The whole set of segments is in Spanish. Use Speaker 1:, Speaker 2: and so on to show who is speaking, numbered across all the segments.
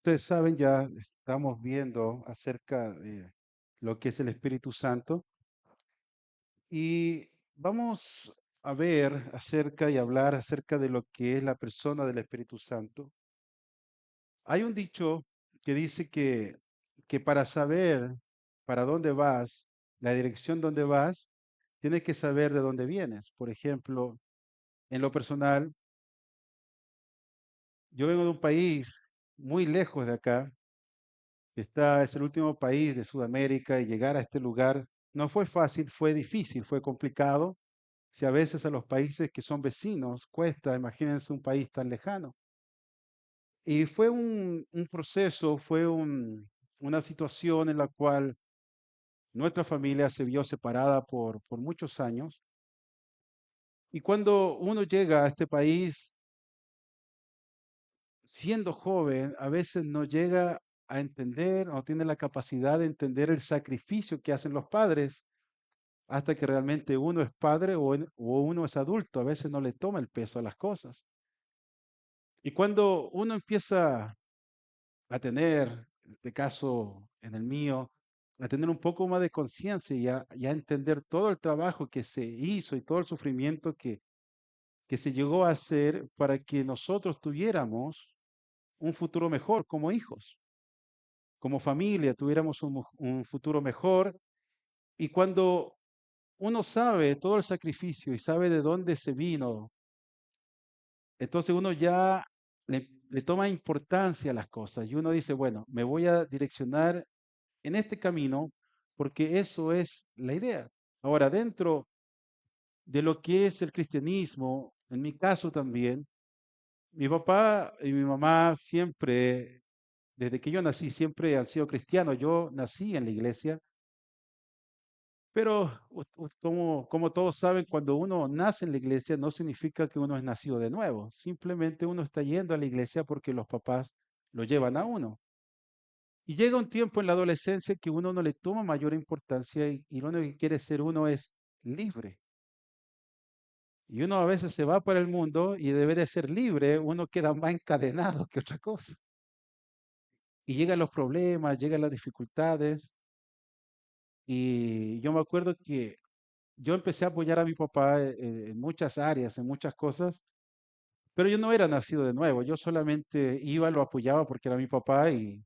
Speaker 1: ustedes saben, ya estamos viendo acerca de lo que es el Espíritu Santo y vamos a ver acerca y hablar acerca de lo que es la persona del Espíritu Santo. Hay un dicho que dice que para saber para dónde vas, la dirección donde vas, tienes que saber de dónde vienes. Por ejemplo, en lo personal, yo vengo de un país muy lejos de acá. Es el último país de Sudamérica y llegar a este lugar no fue fácil, fue difícil, fue complicado. Si a veces a los países que son vecinos cuesta, imagínense un país tan lejano. Y fue un proceso, una situación en la cual nuestra familia se vio separada por muchos años. Y cuando uno llega a este país, siendo joven, a veces no llega a entender, no tiene la capacidad de entender el sacrificio que hacen los padres hasta que realmente uno es padre o uno es adulto. A veces no le toma el peso a las cosas. Y cuando uno empieza a tener, en este caso, en el mío, a tener un poco más de conciencia y a entender todo el trabajo que se hizo y todo el sufrimiento que se llegó a hacer para que nosotros tuviéramos un futuro mejor como hijos, como familia, tuviéramos un futuro mejor. Y cuando uno sabe todo el sacrificio y sabe de dónde se vino, entonces uno ya le toma importancia a las cosas y uno dice, bueno, me voy a direccionar en este camino porque eso es la idea. Ahora, dentro de lo que es el cristianismo, en mi caso también, mi papá y mi mamá siempre, desde que yo nací, siempre han sido cristianos. Yo nací en la iglesia, pero como todos saben, cuando uno nace en la iglesia no significa que uno es nacido de nuevo. Simplemente uno está yendo a la iglesia porque los papás lo llevan a uno. Y llega un tiempo en la adolescencia que uno no le toma mayor importancia y lo único que quiere ser uno es libre. Y uno a veces se va para el mundo y debe de ser libre, uno queda más encadenado que otra cosa. Y llegan los problemas, llegan las dificultades. Y yo me acuerdo que yo empecé a apoyar a mi papá en muchas áreas, en muchas cosas, pero yo no era nacido de nuevo, yo solamente iba, lo apoyaba porque era mi papá y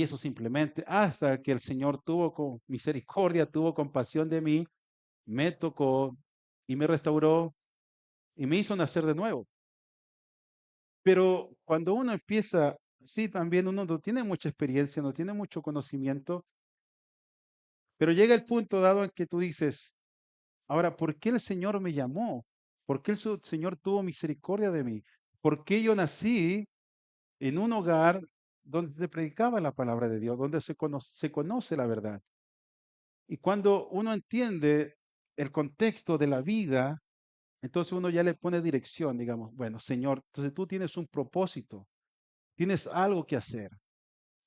Speaker 1: eso simplemente, hasta que el Señor tuvo con misericordia, tuvo compasión de mí, me tocó y me restauró y me hizo nacer de nuevo. Pero cuando uno empieza, sí, también uno no tiene mucha experiencia, no tiene mucho conocimiento, pero llega el punto dado en que tú dices, ahora, ¿por qué el Señor me llamó? ¿Por qué Señor tuvo misericordia de mí? ¿Por qué yo nací en un hogar donde se predicaba la palabra de Dios, donde se conoce la verdad? Y cuando uno entiende el contexto de la vida, entonces uno ya le pone dirección, digamos, bueno, Señor, entonces tú tienes un propósito, tienes algo que hacer.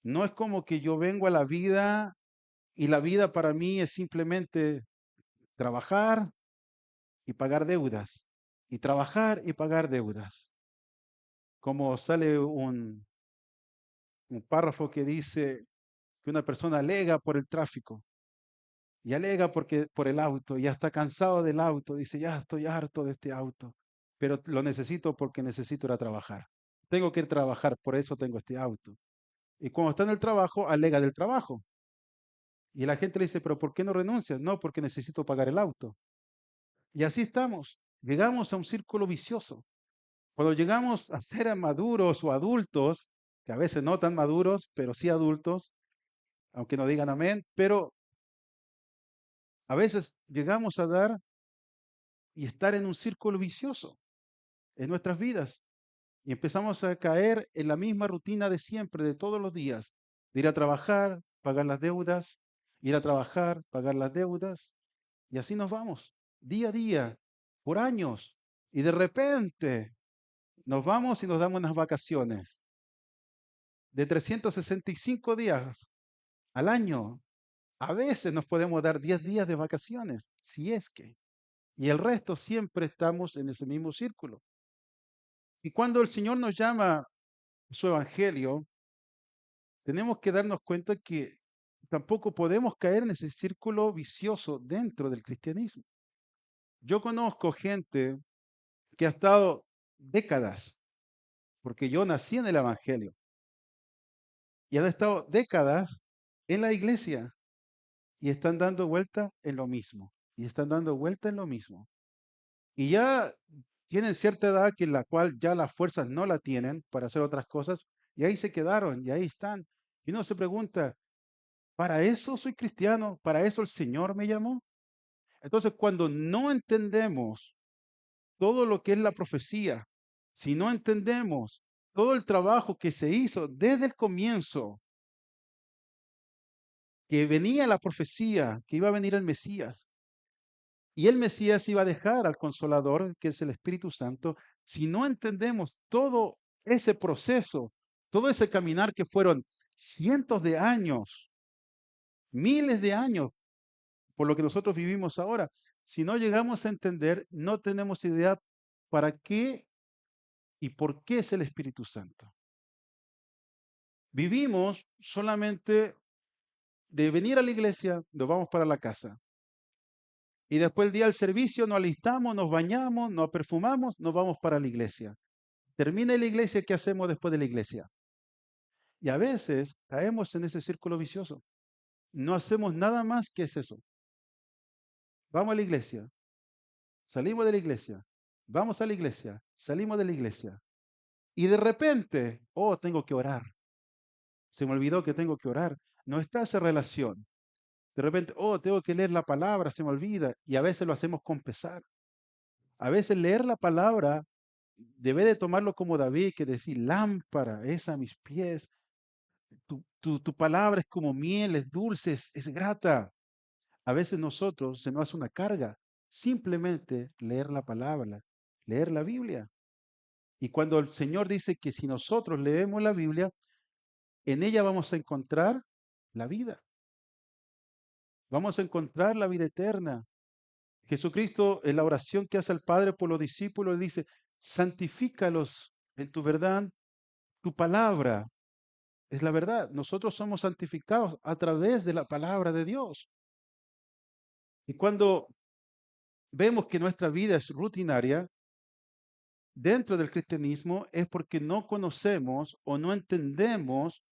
Speaker 1: No es como que yo vengo a la vida y la vida para mí es simplemente trabajar y pagar deudas, y trabajar y pagar deudas. Como sale un párrafo que dice que una persona alega por el tráfico y alega porque por el auto, y ya está cansado del auto, dice, ya estoy harto de este auto, pero lo necesito porque necesito ir a trabajar. Tengo que ir a trabajar, por eso tengo este auto. Y cuando está en el trabajo, alega del trabajo. Y la gente le dice, pero ¿por qué no renuncias? No, porque necesito pagar el auto. Y así estamos. Llegamos a un círculo vicioso. Cuando llegamos a ser maduros o adultos, que a veces no tan maduros, pero sí adultos, aunque no digan amén, pero a veces llegamos a dar y estar en un círculo vicioso en nuestras vidas y empezamos a caer en la misma rutina de siempre, de todos los días, de ir a trabajar, pagar las deudas, ir a trabajar, pagar las deudas, y así nos vamos, día a día, por años, y de repente nos vamos y nos damos unas vacaciones de 365 días al año. A veces nos podemos dar 10 días de vacaciones, si es que. Y el resto siempre estamos en ese mismo círculo. Y cuando el Señor nos llama su evangelio, tenemos que darnos cuenta que tampoco podemos caer en ese círculo vicioso dentro del cristianismo. Yo conozco gente que ha estado décadas, porque yo nací en el evangelio, y han estado décadas en la iglesia y están dando vuelta en lo mismo, y están dando vuelta en lo mismo. Y ya tienen cierta edad que en la cual ya las fuerzas no la tienen para hacer otras cosas, y ahí se quedaron, y ahí están. Y uno se pregunta, ¿para eso soy cristiano? ¿Para eso el Señor me llamó? Entonces, cuando no entendemos todo lo que es la profecía, si no entendemos todo el trabajo que se hizo desde el comienzo, que venía la profecía, que iba a venir el Mesías, y el Mesías iba a dejar al Consolador, que es el Espíritu Santo, si no entendemos todo ese proceso, todo ese caminar que fueron cientos de años, miles de años, por lo que nosotros vivimos ahora, si no llegamos a entender, no tenemos idea para qué y por qué es el Espíritu Santo. Vivimos solamente de venir a la iglesia, nos vamos para la casa. Y después el día del servicio nos alistamos, nos bañamos, nos perfumamos, nos vamos para la iglesia. Termina la iglesia, ¿qué hacemos después de la iglesia? Y a veces caemos en ese círculo vicioso. No hacemos nada más que es eso. Vamos a la iglesia, salimos de la iglesia, vamos a la iglesia, salimos de la iglesia. Y de repente, oh, tengo que orar. Se me olvidó que tengo que orar. No está esa relación. De repente, oh, tengo que leer la palabra, se me olvida. Y a veces lo hacemos con pesar. A veces leer la palabra debe de tomarlo como David, que decir, lámpara es a mis pies. Tu palabra es como miel, es dulce, es grata. A veces nosotros se nos hace una carga simplemente leer la palabra, leer la Biblia. Y cuando el Señor dice que si nosotros leemos la Biblia, en ella vamos a encontrar la vida. Vamos a encontrar la vida eterna. Jesucristo, en la oración que hace al Padre por los discípulos, dice, santifícalos en tu verdad, tu palabra es la verdad. Nosotros somos santificados a través de la palabra de Dios. Y cuando vemos que nuestra vida es rutinaria dentro del cristianismo, es porque no conocemos o no entendemos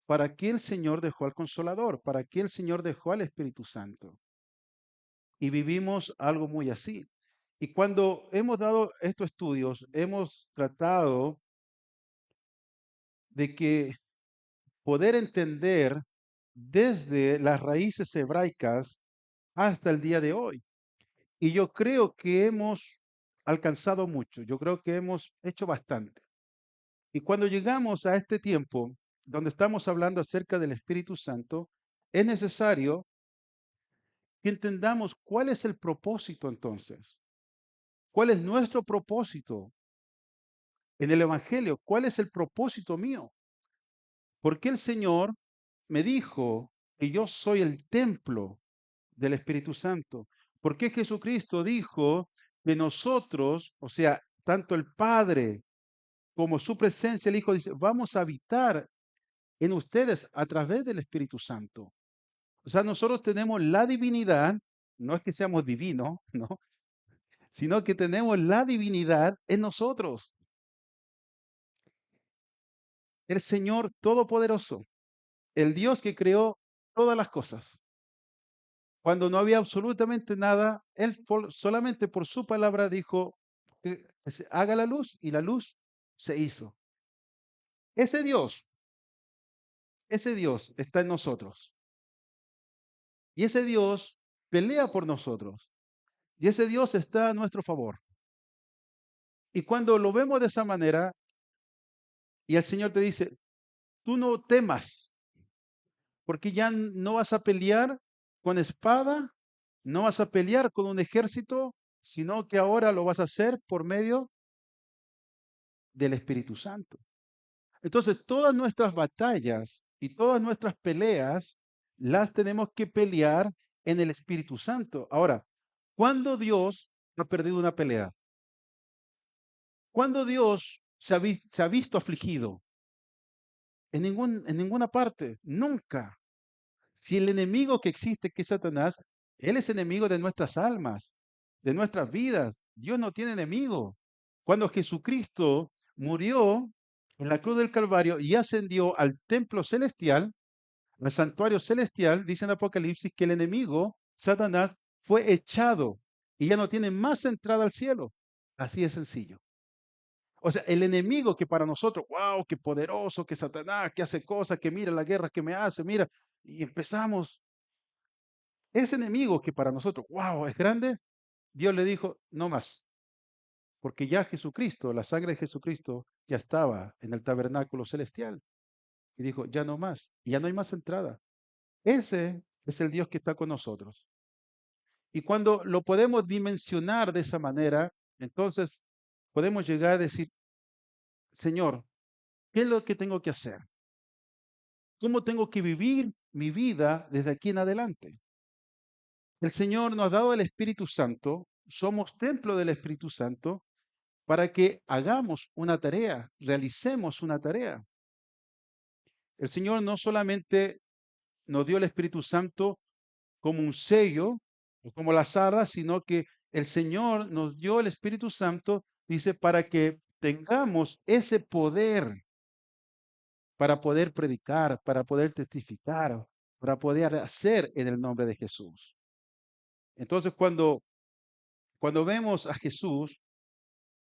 Speaker 1: para qué el Señor dejó al Consolador, para qué el Señor dejó al Espíritu Santo. Y vivimos algo muy así. Y cuando hemos dado estos estudios, hemos tratado de que poder entender desde las raíces hebraicas hasta el día de hoy. Y yo creo que hemos alcanzado mucho, yo creo que hemos hecho bastante. Y cuando llegamos a este tiempo donde estamos hablando acerca del Espíritu Santo, es necesario que entendamos cuál es el propósito entonces. ¿Cuál es nuestro propósito en el Evangelio? ¿Cuál es el propósito mío? ¿Por qué el Señor me dijo que yo soy el templo del Espíritu Santo? ¿Por qué Jesucristo dijo que nosotros, o sea, tanto el Padre como su presencia, el Hijo dice, vamos a habitar en ustedes a través del Espíritu Santo? O sea, nosotros tenemos la divinidad, no es que seamos divinos, ¿no? Sino que tenemos la divinidad en nosotros. El Señor Todopoderoso, el Dios que creó todas las cosas. Cuando no había absolutamente nada, Él solamente por su palabra dijo, que se haga la luz y la luz se hizo. Ese Dios, ese Dios está en nosotros. Y ese Dios pelea por nosotros. Y ese Dios está a nuestro favor. Y cuando lo vemos de esa manera, y el Señor te dice, tú no temas, porque ya no vas a pelear con espada, no vas a pelear con un ejército, sino que ahora lo vas a hacer por medio del Espíritu Santo. Entonces, todas nuestras batallas y todas nuestras peleas las tenemos que pelear en el Espíritu Santo. Ahora, ¿cuándo Dios ha perdido una pelea? ¿Cuándo Dios se ha visto afligido? en ninguna parte, nunca. Si el enemigo que existe, que es Satanás, él es enemigo de nuestras almas, de nuestras vidas. Dios no tiene enemigo. Cuando Jesucristo murió en la cruz del Calvario y ascendió al templo celestial, al santuario celestial, dice en Apocalipsis que el enemigo, Satanás, fue echado y ya no tiene más entrada al cielo. Así de sencillo. O sea, el enemigo que para nosotros, wow, qué poderoso, que Satanás, que hace cosas, que mira la guerra que me hace, mira, y empezamos. Ese enemigo que para nosotros, wow, es grande, Dios le dijo, no más, porque ya Jesucristo, la sangre de Jesucristo, ya estaba en el tabernáculo celestial. Y dijo, ya no más, y ya no hay más entrada. Ese es el Dios que está con nosotros. Y cuando lo podemos dimensionar de esa manera, entonces podemos llegar a decir, Señor, ¿qué es lo que tengo que hacer? ¿Cómo tengo que vivir mi vida desde aquí en adelante? El Señor nos ha dado el Espíritu Santo, somos templo del Espíritu Santo para que hagamos una tarea, realicemos una tarea. El Señor no solamente nos dio el Espíritu Santo como un sello o como las arras, sino que el Señor nos dio el Espíritu Santo, dice, para que tengamos ese poder para poder predicar, para poder testificar, para poder hacer en el nombre de Jesús. Entonces, cuando vemos a Jesús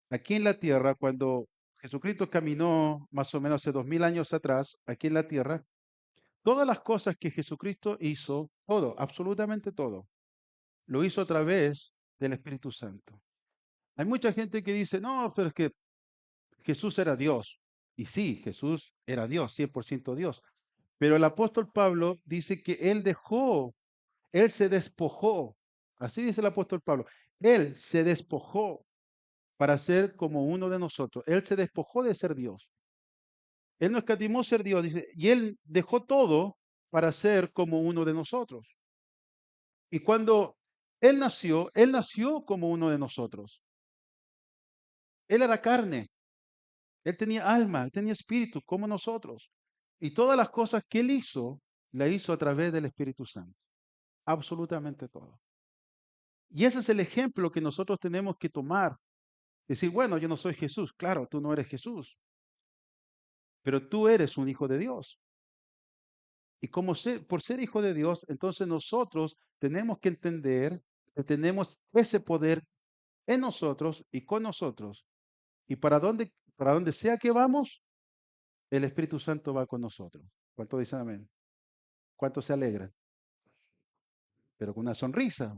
Speaker 1: aquí en la tierra, cuando Jesucristo caminó más o menos hace 2000 años atrás, aquí en la tierra, todas las cosas que Jesucristo hizo, todo, absolutamente todo, lo hizo a través del Espíritu Santo. Hay mucha gente que dice, no, pero es que Jesús era Dios. Y sí, Jesús era Dios, 100% Dios. Pero el apóstol Pablo dice que él dejó, él se despojó. Así dice el apóstol Pablo. Él se despojó para ser como uno de nosotros. Él se despojó de ser Dios. Él no escatimó ser Dios, dice, y él dejó todo para ser como uno de nosotros. Y cuando él nació como uno de nosotros. Él era carne, él tenía alma, él tenía espíritu, como nosotros. Y todas las cosas que él hizo, la hizo a través del Espíritu Santo. Absolutamente todo. Y ese es el ejemplo que nosotros tenemos que tomar. Decir, bueno, yo no soy Jesús. Claro, tú no eres Jesús, pero tú eres un hijo de Dios. Y por ser hijo de Dios, entonces nosotros tenemos que entender que tenemos ese poder en nosotros y con nosotros. Y para donde sea que vamos, el Espíritu Santo va con nosotros. ¿Cuánto dicen amén? ¿Cuánto se alegran? Pero con una sonrisa.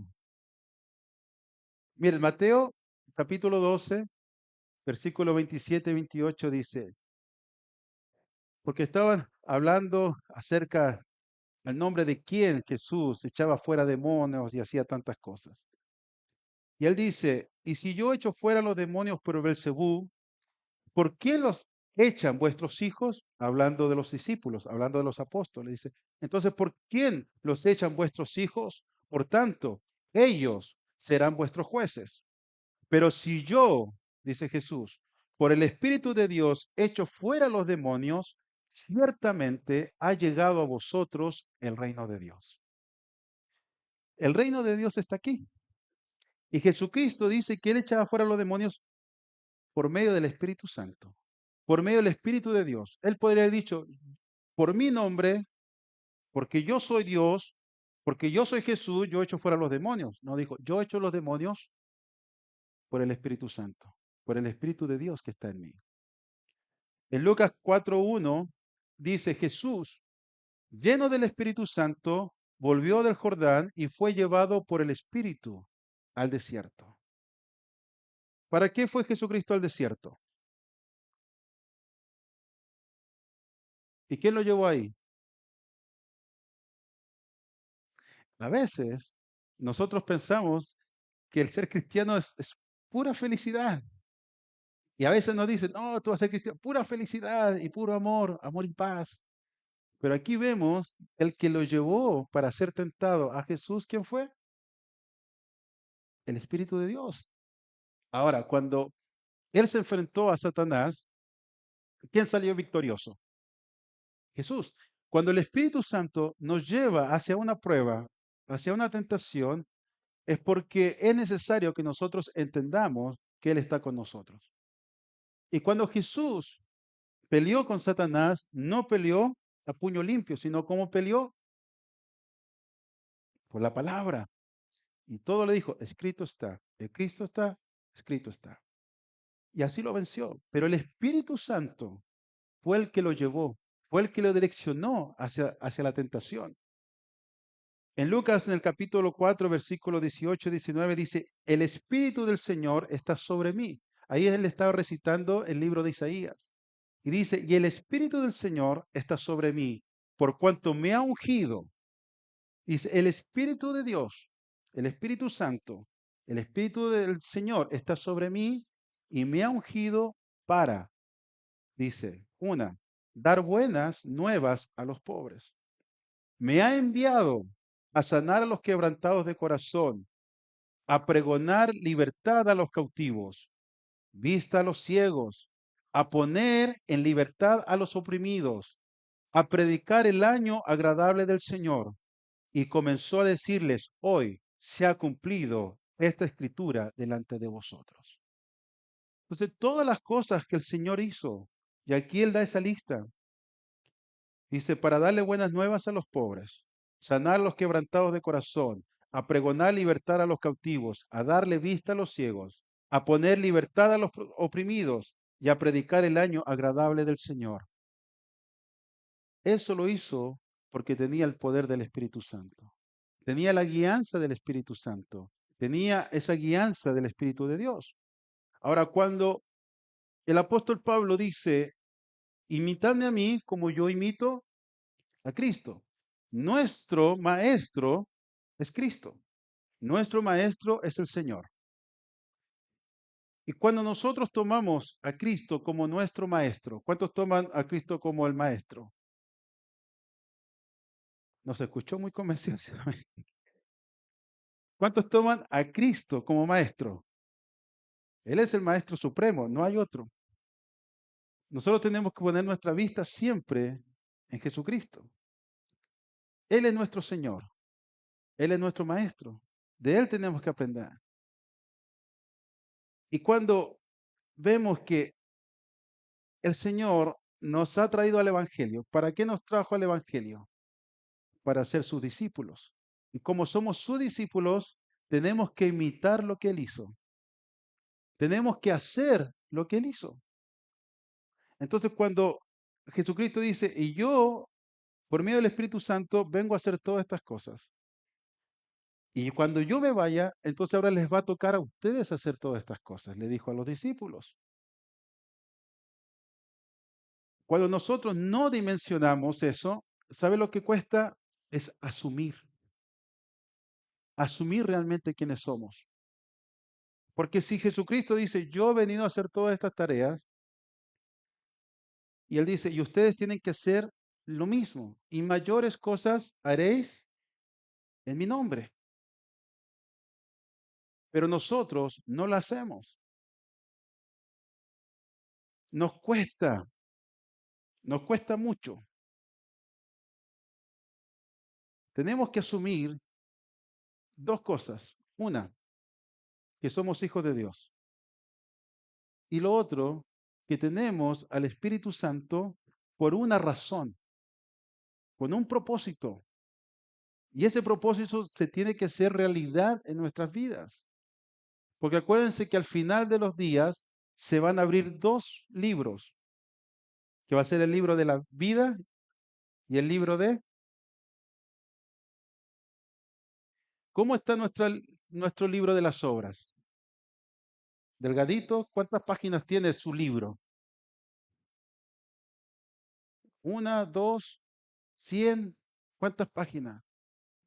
Speaker 1: Miren, Mateo capítulo 12, versículo 27 y 28 dice, porque estaban hablando acerca del nombre de quién Jesús echaba fuera demonios y hacía tantas cosas. Y él dice, y si yo echo fuera los demonios por Belcebú, ¿por qué los echan vuestros hijos? Hablando de los discípulos, hablando de los apóstoles, dice. Entonces, ¿por quién los echan vuestros hijos? Por tanto, ellos serán vuestros jueces. Pero si yo, dice Jesús, por el Espíritu de Dios echo fuera los demonios, ciertamente ha llegado a vosotros el reino de Dios. El reino de Dios está aquí. Y Jesucristo dice que Él echaba fuera los demonios por medio del Espíritu Santo, por medio del Espíritu de Dios. Él podría haber dicho, por mi nombre, porque yo soy Dios, porque yo soy Jesús, yo echo fuera los demonios. No dijo, yo echo los demonios por el Espíritu Santo, por el Espíritu de Dios que está en mí. En Lucas 4:1 dice, Jesús, lleno del Espíritu Santo, volvió del Jordán y fue llevado por el Espíritu al desierto. ¿Para qué fue Jesucristo al desierto? ¿Y quién lo llevó ahí? A veces nosotros pensamos que el ser cristiano es pura felicidad. Y a veces nos dicen, no, tú vas a ser cristiano, pura felicidad y puro amor, amor y paz. Pero aquí vemos el que lo llevó para ser tentado a Jesús, ¿quién fue? El Espíritu de Dios. Ahora, cuando él se enfrentó a Satanás, ¿quién salió victorioso? Jesús. Cuando el Espíritu Santo nos lleva hacia una prueba, hacia una tentación, es porque es necesario que nosotros entendamos que Él está con nosotros. Y cuando Jesús peleó con Satanás, no peleó a puño limpio, sino como peleó por la palabra. Y todo le dijo, escrito está, escrito está, escrito está. Y así lo venció. Pero el Espíritu Santo fue el que lo llevó, fue el que lo direccionó hacia la tentación. En Lucas, en el capítulo 4, versículo 18, 19, dice, el Espíritu del Señor está sobre mí. Ahí él estaba recitando el libro de Isaías. Y dice, y el Espíritu del Señor está sobre mí, por cuanto me ha ungido. Dice, el Espíritu de Dios, el Espíritu Santo, el Espíritu del Señor está sobre mí y me ha ungido para, dice, una, dar buenas nuevas a los pobres. Me ha enviado a sanar a los quebrantados de corazón, a pregonar libertad a los cautivos, vista a los ciegos, a poner en libertad a los oprimidos, a predicar el año agradable del Señor. Y comenzó a decirles, hoy se ha cumplido esta escritura delante de vosotros. Entonces, todas las cosas que el Señor hizo, y aquí Él da esa lista, dice, para darle buenas nuevas a los pobres, sanar a los quebrantados de corazón, a pregonar libertad a los cautivos, a darle vista a los ciegos, a poner libertad a los oprimidos y a predicar el año agradable del Señor. Eso lo hizo porque tenía el poder del Espíritu Santo. Tenía la guianza del Espíritu Santo. Tenía esa guianza del Espíritu de Dios. Ahora, cuando el apóstol Pablo dice, imitadme a mí como yo imito a Cristo. Nuestro maestro es Cristo. Nuestro maestro es el Señor. Y cuando nosotros tomamos a Cristo como nuestro maestro, ¿cuántos toman a Cristo como el maestro? Nos escuchó muy convencido. ¿Cuántos toman a Cristo como maestro? Él es el maestro supremo, no hay otro. Nosotros tenemos que poner nuestra vista siempre en Jesucristo. Él es nuestro Señor. Él es nuestro maestro. De Él tenemos que aprender. Y cuando vemos que el Señor nos ha traído al Evangelio, ¿para qué nos trajo al Evangelio? Para ser sus discípulos. Y como somos sus discípulos, tenemos que imitar lo que Él hizo. Tenemos que hacer lo que Él hizo. Entonces, cuando Jesucristo dice, y yo, por medio del Espíritu Santo, vengo a hacer todas estas cosas. Y cuando yo me vaya, entonces ahora les va a tocar a ustedes hacer todas estas cosas, le dijo a los discípulos. Cuando nosotros no dimensionamos eso, ¿sabe lo que cuesta? Es asumir realmente quiénes somos. Porque si Jesucristo dice, yo he venido a hacer todas estas tareas, y Él dice, y ustedes tienen que hacer lo mismo, y mayores cosas haréis en mi nombre. Pero nosotros no lo hacemos. Nos cuesta, nos cuesta mucho. Tenemos que asumir dos cosas. Una, que somos hijos de Dios. Y lo otro, que tenemos al Espíritu Santo por una razón, con un propósito. Y ese propósito se tiene que hacer realidad en nuestras vidas. Porque acuérdense que al final de los días se van a abrir dos libros, que va a ser el libro de la vida y el libro de... ¿Cómo está nuestro libro de las obras? Delgadito, ¿cuántas páginas tiene su libro? Una, dos, 100, ¿cuántas páginas?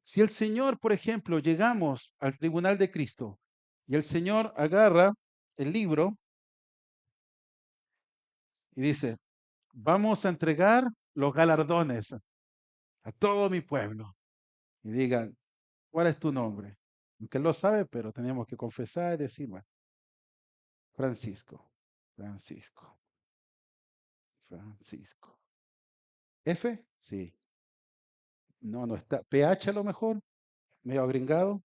Speaker 1: Si el Señor, por ejemplo, llegamos al tribunal de Cristo y el Señor agarra el libro y dice, vamos a entregar los galardones a todo mi pueblo. Y digan, ¿cuál es tu nombre? Aunque él lo sabe, pero tenemos que confesar y decir, bueno, Francisco, Francisco, Francisco. F, sí. No, no está. PH a lo mejor, medio agringado.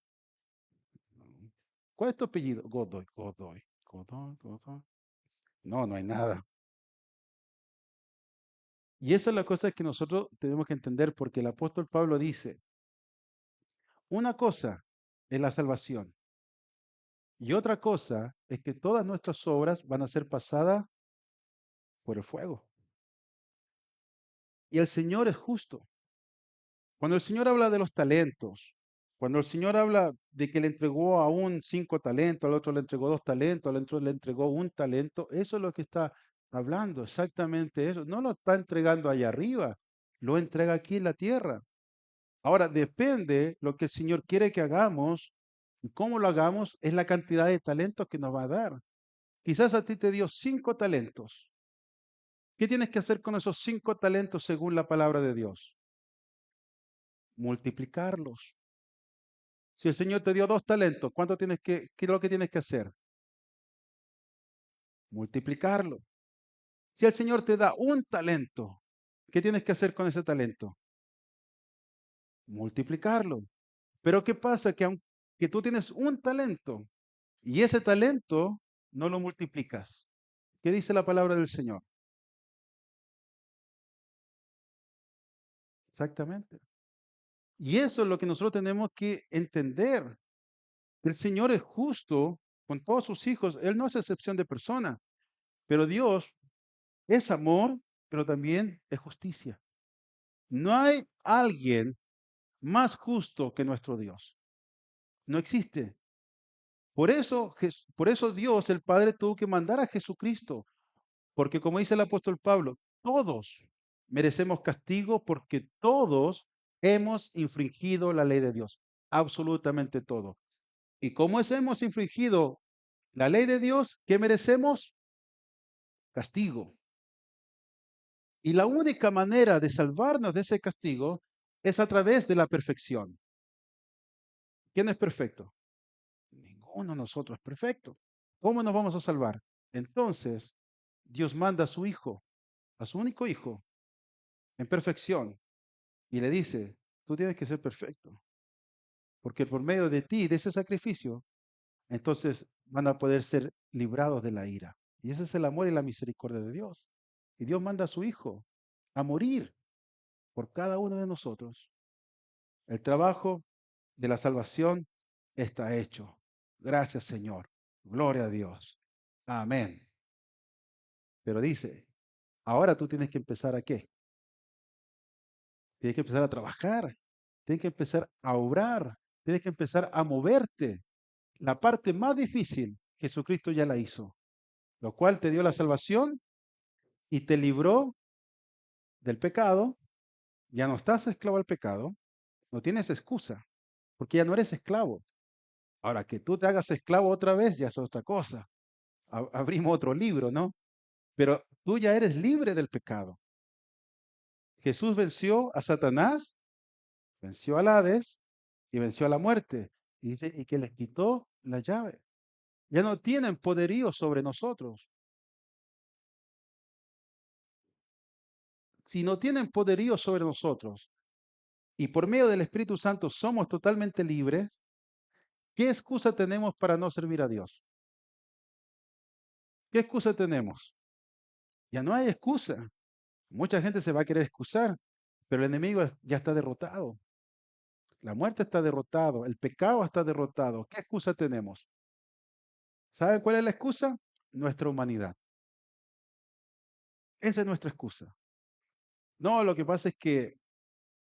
Speaker 1: ¿Cuál es tu apellido? Godoy, Godoy, Godoy, Godoy. No, no hay nada. Y esa es la cosa que nosotros tenemos que entender porque el apóstol Pablo dice, una cosa es la salvación y otra cosa es que todas nuestras obras van a ser pasadas por el fuego. Y el Señor es justo. Cuando el Señor habla de los talentos, cuando el Señor habla de que le entregó a un 5 talentos, al otro le entregó 2 talentos, al otro le entregó 1 talento, eso es lo que está hablando, exactamente eso. No lo está entregando allá arriba, lo entrega aquí en la tierra. Ahora, depende lo que el Señor quiere que hagamos y cómo lo hagamos, es la cantidad de talentos que nos va a dar. Quizás a ti te dio 5 talentos. ¿Qué tienes que hacer con esos 5 talentos según la palabra de Dios? Multiplicarlos. Si el Señor te dio 2 talentos, ¿qué es lo que tienes que hacer? Multiplicarlo. Si el Señor te da 1 talento, ¿qué tienes que hacer con ese talento? Multiplicarlo. Pero ¿qué pasa? Que aunque tú tienes 1 talento y ese talento no lo multiplicas. ¿Qué dice la palabra del Señor? Exactamente. Y eso es lo que nosotros tenemos que entender. El Señor es justo con todos sus hijos. Él no es excepción de persona. Pero Dios es amor, pero también es justicia. No hay alguien más justo que nuestro Dios. No existe. Por eso Dios, el Padre, tuvo que mandar a Jesucristo. Porque como dice el apóstol Pablo, todos merecemos castigo porque todos hemos infringido la ley de Dios. Absolutamente todo. Y como hemos infringido la ley de Dios, ¿qué merecemos? Castigo. Y la única manera de salvarnos de ese castigo es a través de la perfección. ¿Quién es perfecto? Ninguno de nosotros es perfecto. ¿Cómo nos vamos a salvar? Entonces, Dios manda a su hijo, a su único hijo, en perfección, y le dice, tú tienes que ser perfecto, porque por medio de ti, de ese sacrificio, entonces van a poder ser librados de la ira. Y ese es el amor y la misericordia de Dios. Y Dios manda a su hijo a morir por cada uno de nosotros. El trabajo de la salvación está hecho. Gracias, Señor. Gloria a Dios. Amén. Pero dice, ahora tú tienes que empezar ¿a qué? Tienes que empezar a trabajar. Tienes que empezar a obrar. Tienes que empezar a moverte. La parte más difícil, Jesucristo ya la hizo, lo cual te dio la salvación y te libró del pecado. Ya no estás esclavo al pecado. No tienes excusa, porque ya no eres esclavo. Ahora que tú te hagas esclavo otra vez, ya es otra cosa. Abrimos otro libro, ¿no? Pero tú ya eres libre del pecado. Jesús venció a Satanás, venció al Hades y venció a la muerte. Y dice, y que les quitó la llave. Ya no tienen poderío sobre nosotros. Si no tienen poderío sobre nosotros y por medio del Espíritu Santo somos totalmente libres, ¿qué excusa tenemos para no servir a Dios? ¿Qué excusa tenemos? Ya no hay excusa. Mucha gente se va a querer excusar, pero el enemigo ya está derrotado. La muerte está derrotado, el pecado está derrotado. ¿Qué excusa tenemos? ¿Saben cuál es la excusa? Nuestra humanidad. Esa es nuestra excusa. No, lo que pasa es que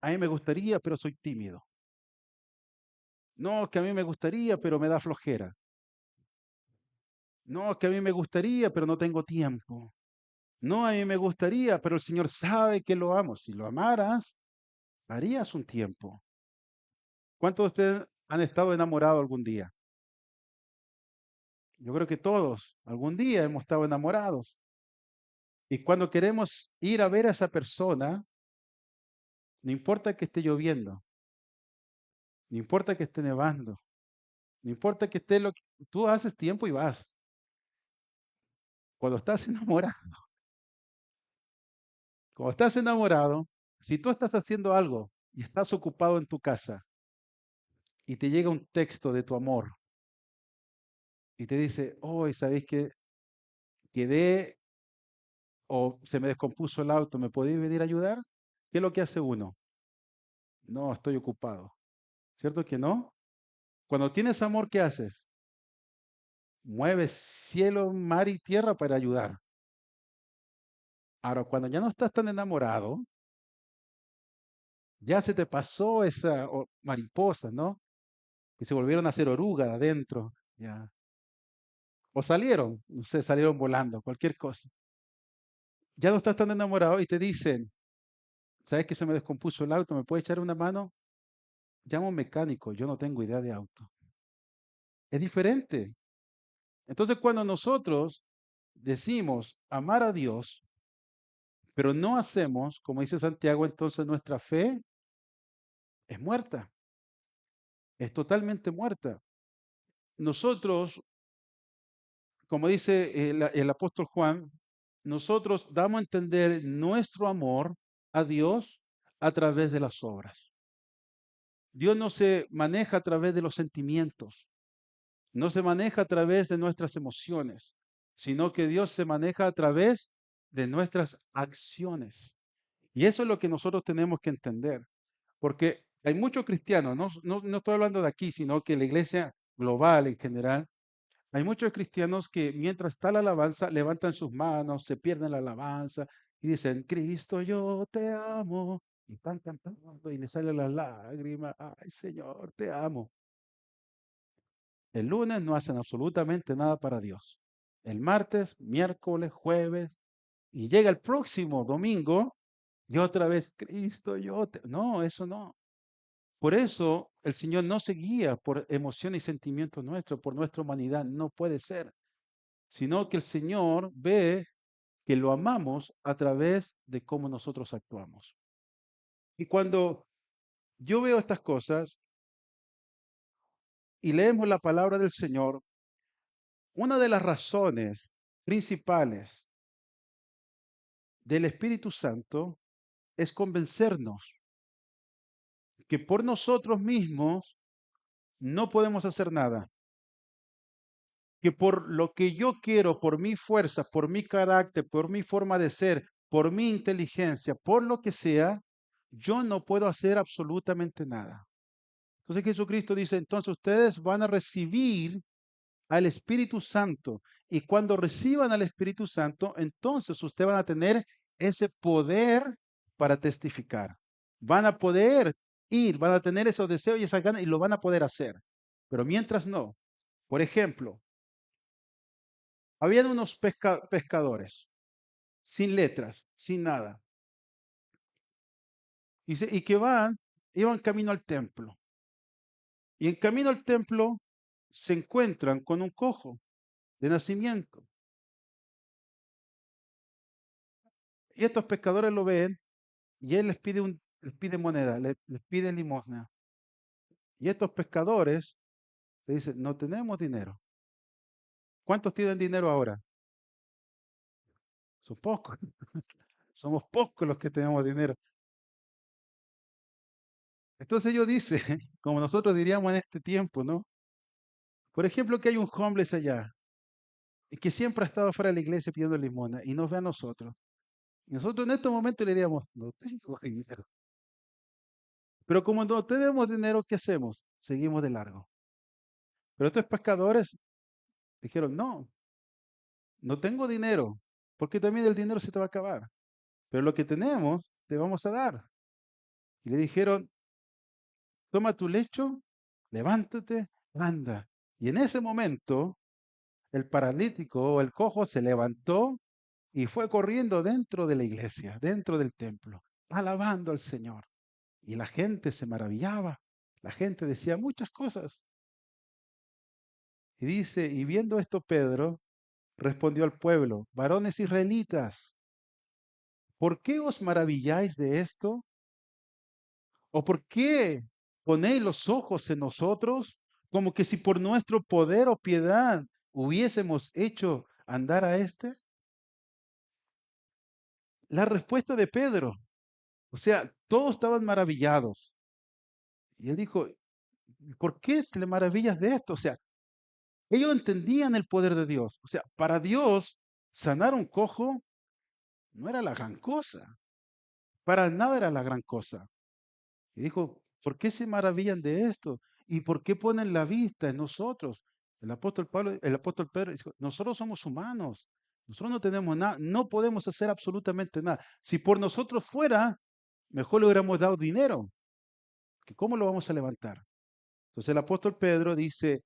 Speaker 1: a mí me gustaría, pero soy tímido. No, que a mí me gustaría, pero me da flojera. No, que a mí me gustaría, pero no tengo tiempo. No, a mí me gustaría, pero el Señor sabe que lo amo. Si lo amaras, harías un tiempo. ¿Cuántos de ustedes han estado enamorados algún día? Yo creo que todos, algún día hemos estado enamorados. Y cuando queremos ir a ver a esa persona, no importa que esté lloviendo, no importa que esté nevando, no importa que esté lo que tú haces tiempo y vas. Cuando estás enamorado, cuando estás enamorado, Si tú estás haciendo algo y estás ocupado en tu casa y te llega un texto de tu amor y te dice, oh, ¿sabéis que quedé o se me descompuso el auto, ¿me podéis venir a ayudar? ¿Qué es lo que hace uno? No, estoy ocupado. ¿Cierto que no? Cuando tienes amor, ¿qué haces? Mueves cielo, mar y tierra para ayudar. Ahora, cuando ya no estás tan enamorado, ya se te pasó esa mariposa, ¿no? Y se volvieron a hacer oruga adentro, ya. O salieron, no sé, salieron volando, cualquier cosa. Ya no estás tan enamorado y te dicen, ¿sabes que se me descompuso el auto? ¿Me puede echar una mano? Llama a un mecánico, yo no tengo idea de auto. Es diferente. Entonces, cuando nosotros decimos amar a Dios, pero no hacemos, como dice Santiago, entonces nuestra fe es muerta, es totalmente muerta. Nosotros, como dice el apóstol Juan, nosotros damos a entender nuestro amor a Dios a través de las obras. Dios no se maneja a través de los sentimientos, no se maneja a través de nuestras emociones, sino que Dios se maneja a través de nuestras acciones. Y eso es lo que nosotros tenemos que entender, porque hay muchos cristianos, no estoy hablando de aquí, sino que la iglesia global en general, hay muchos cristianos que mientras está la alabanza levantan sus manos, se pierden la alabanza y dicen, Cristo, yo te amo. Y están cantando y le salen las lágrimas. Ay, Señor, te amo. El lunes no hacen absolutamente nada para Dios. El martes, miércoles, jueves y llega el próximo domingo y otra vez, Cristo, yo te... No, eso no. Por eso el Señor no se guía por emociones y sentimientos nuestros, por nuestra humanidad. No puede ser. Sino que el Señor ve que lo amamos a través de cómo nosotros actuamos. Y cuando yo veo estas cosas y leemos la palabra del Señor, una de las razones principales del Espíritu Santo es convencernos que por nosotros mismos no podemos hacer nada, que por lo que yo quiero, por mi fuerza, por mi carácter, por mi forma de ser, por mi inteligencia, por lo que sea, yo no puedo hacer absolutamente nada. Entonces Jesucristo dice, entonces ustedes van a recibir al Espíritu Santo y cuando reciban al Espíritu Santo, entonces ustedes van a tener ese poder para testificar. Van a poder ir, van a tener esos deseos y esas ganas y lo van a poder hacer. Pero mientras no, por ejemplo, habían unos pescadores sin letras, sin nada, y que iban camino al templo. Y en camino al templo se encuentran con un cojo de nacimiento. Y estos pescadores lo ven y él les pide moneda, les pide limosna. Y estos pescadores le dicen, no tenemos dinero. ¿Cuántos tienen dinero ahora? Son pocos. Somos pocos los que tenemos dinero. Entonces ellos dicen, como nosotros diríamos en este tiempo, ¿no? Por ejemplo, que hay un homeless allá y que siempre ha estado fuera de la iglesia pidiendo limosna y nos ve a nosotros. Y nosotros en este momento le diríamos, no tengo dinero. Pero como no tenemos dinero, ¿qué hacemos? Seguimos de largo. Pero estos pescadores dijeron, no, no tengo dinero, porque también el dinero se te va a acabar. Pero lo que tenemos, te vamos a dar. Y le dijeron, toma tu lecho, levántate, anda. Y en ese momento, el paralítico o el cojo se levantó y fue corriendo dentro de la iglesia, dentro del templo, alabando al Señor. Y la gente se maravillaba, la gente decía muchas cosas. Y dice, y viendo esto Pedro, respondió al pueblo, varones israelitas, ¿por qué os maravilláis de esto? ¿O por qué ponéis los ojos en nosotros como que si por nuestro poder o piedad hubiésemos hecho andar a este? La respuesta de Pedro. O sea, todos estaban maravillados. Y él dijo, ¿por qué te maravillas de esto? O sea, ellos entendían el poder de Dios. O sea, para Dios, sanar un cojo no era la gran cosa. Para nada era la gran cosa. Y dijo, ¿por qué se maravillan de esto? ¿Y por qué ponen la vista en nosotros? El apóstol Pedro dijo, nosotros somos humanos. Nosotros no tenemos nada, no podemos hacer absolutamente nada. Si por nosotros fuera, mejor le hubiéramos dado dinero, que cómo lo vamos a levantar. Entonces el apóstol Pedro dice,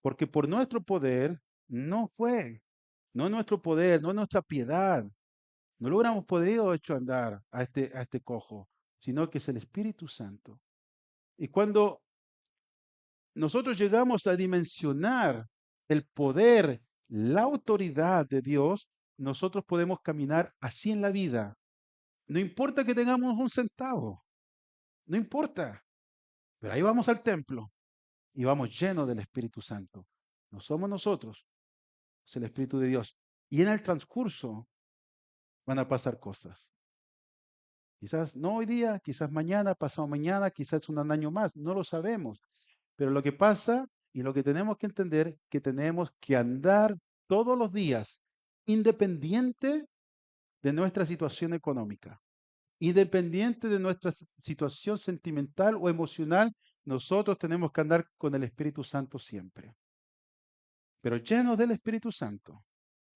Speaker 1: porque por nuestro poder no fue, no es nuestro poder, no es nuestra piedad, no lo hubiéramos podido hecho andar a este cojo, sino que es el Espíritu Santo. Y cuando nosotros llegamos a dimensionar el poder, la autoridad de Dios, nosotros podemos caminar así en la vida. No importa que tengamos un centavo, no importa, pero ahí vamos al templo y vamos llenos del Espíritu Santo. No somos nosotros, es el Espíritu de Dios. Y en el transcurso van a pasar cosas. Quizás no hoy día, quizás mañana, pasado mañana, quizás un año más, no lo sabemos. Pero lo que pasa y lo que tenemos que entender, que tenemos que andar todos los días, independiente de nuestra situación económica, independiente de nuestra situación sentimental o emocional, nosotros tenemos que andar con el Espíritu Santo siempre, pero llenos del Espíritu Santo,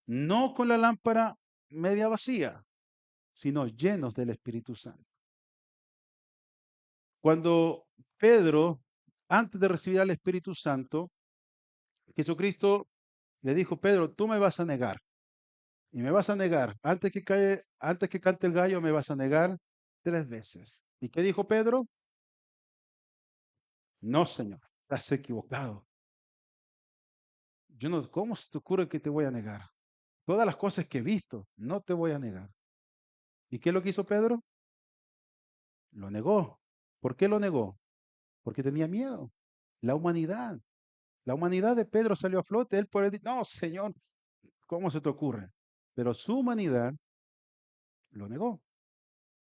Speaker 1: no con la lámpara media vacía, sino llenos del Espíritu Santo. Cuando Pedro, antes de recibir al Espíritu Santo, Jesucristo le dijo, Pedro, tú me vas a negar. Y me vas a negar. Antes que cante el gallo, me vas a negar 3 veces. ¿Y qué dijo Pedro? No, Señor, estás equivocado. Yo no, ¿cómo se te ocurre que te voy a negar? Todas las cosas que he visto, no te voy a negar. ¿Y qué es lo que hizo Pedro? Lo negó. ¿Por qué lo negó? Porque tenía miedo. La humanidad. La humanidad de Pedro salió a flote. Él por decir, no, Señor, ¿cómo se te ocurre? Pero su humanidad lo negó.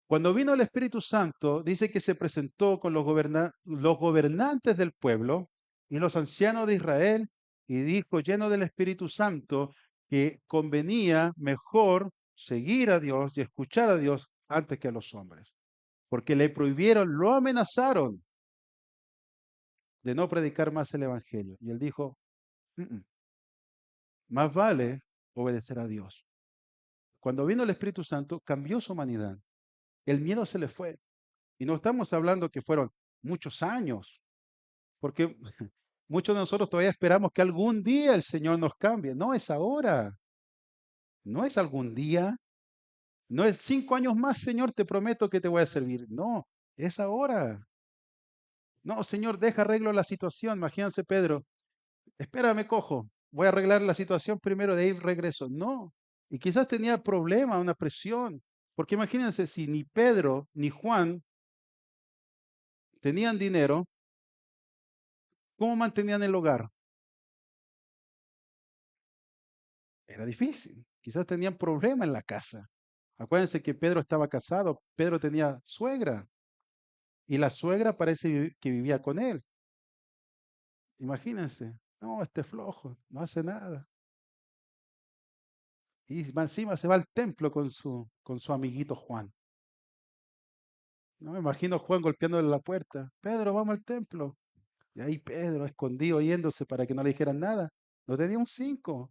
Speaker 1: Cuando vino el Espíritu Santo, dice que se presentó con los gobernantes del pueblo y los ancianos de Israel y dijo, lleno del Espíritu Santo, que convenía mejor seguir a Dios y escuchar a Dios antes que a los hombres, porque le prohibieron, lo amenazaron de no predicar más el Evangelio. Y él dijo, "Mm, mm, más vale obedecer a Dios". Cuando vino el Espíritu Santo, cambió su humanidad. El miedo se le fue. Y no estamos hablando que fueron muchos años, porque muchos de nosotros todavía esperamos que algún día el Señor nos cambie. No es ahora, no es algún día, no es 5 años más, Señor, te prometo que te voy a servir. No, es ahora. No, Señor, deja arreglo la situación. Imagínense, Pedro, espérame, cojo, voy a arreglar la situación primero, de ahí regreso. No, y quizás tenía problema, una presión, porque imagínense si ni Pedro ni Juan tenían dinero, ¿cómo mantenían el hogar? Era difícil. Quizás tenían problema en la casa. Acuérdense que Pedro estaba casado, Pedro tenía suegra y la suegra parece que vivía con él. Imagínense, no, este flojo, no hace nada. Y encima se va al templo con su amiguito Juan. No me imagino Juan golpeándole la puerta. Pedro, vamos al templo. Y ahí Pedro, escondido, yéndose para que no le dijeran nada. No tenía un 5.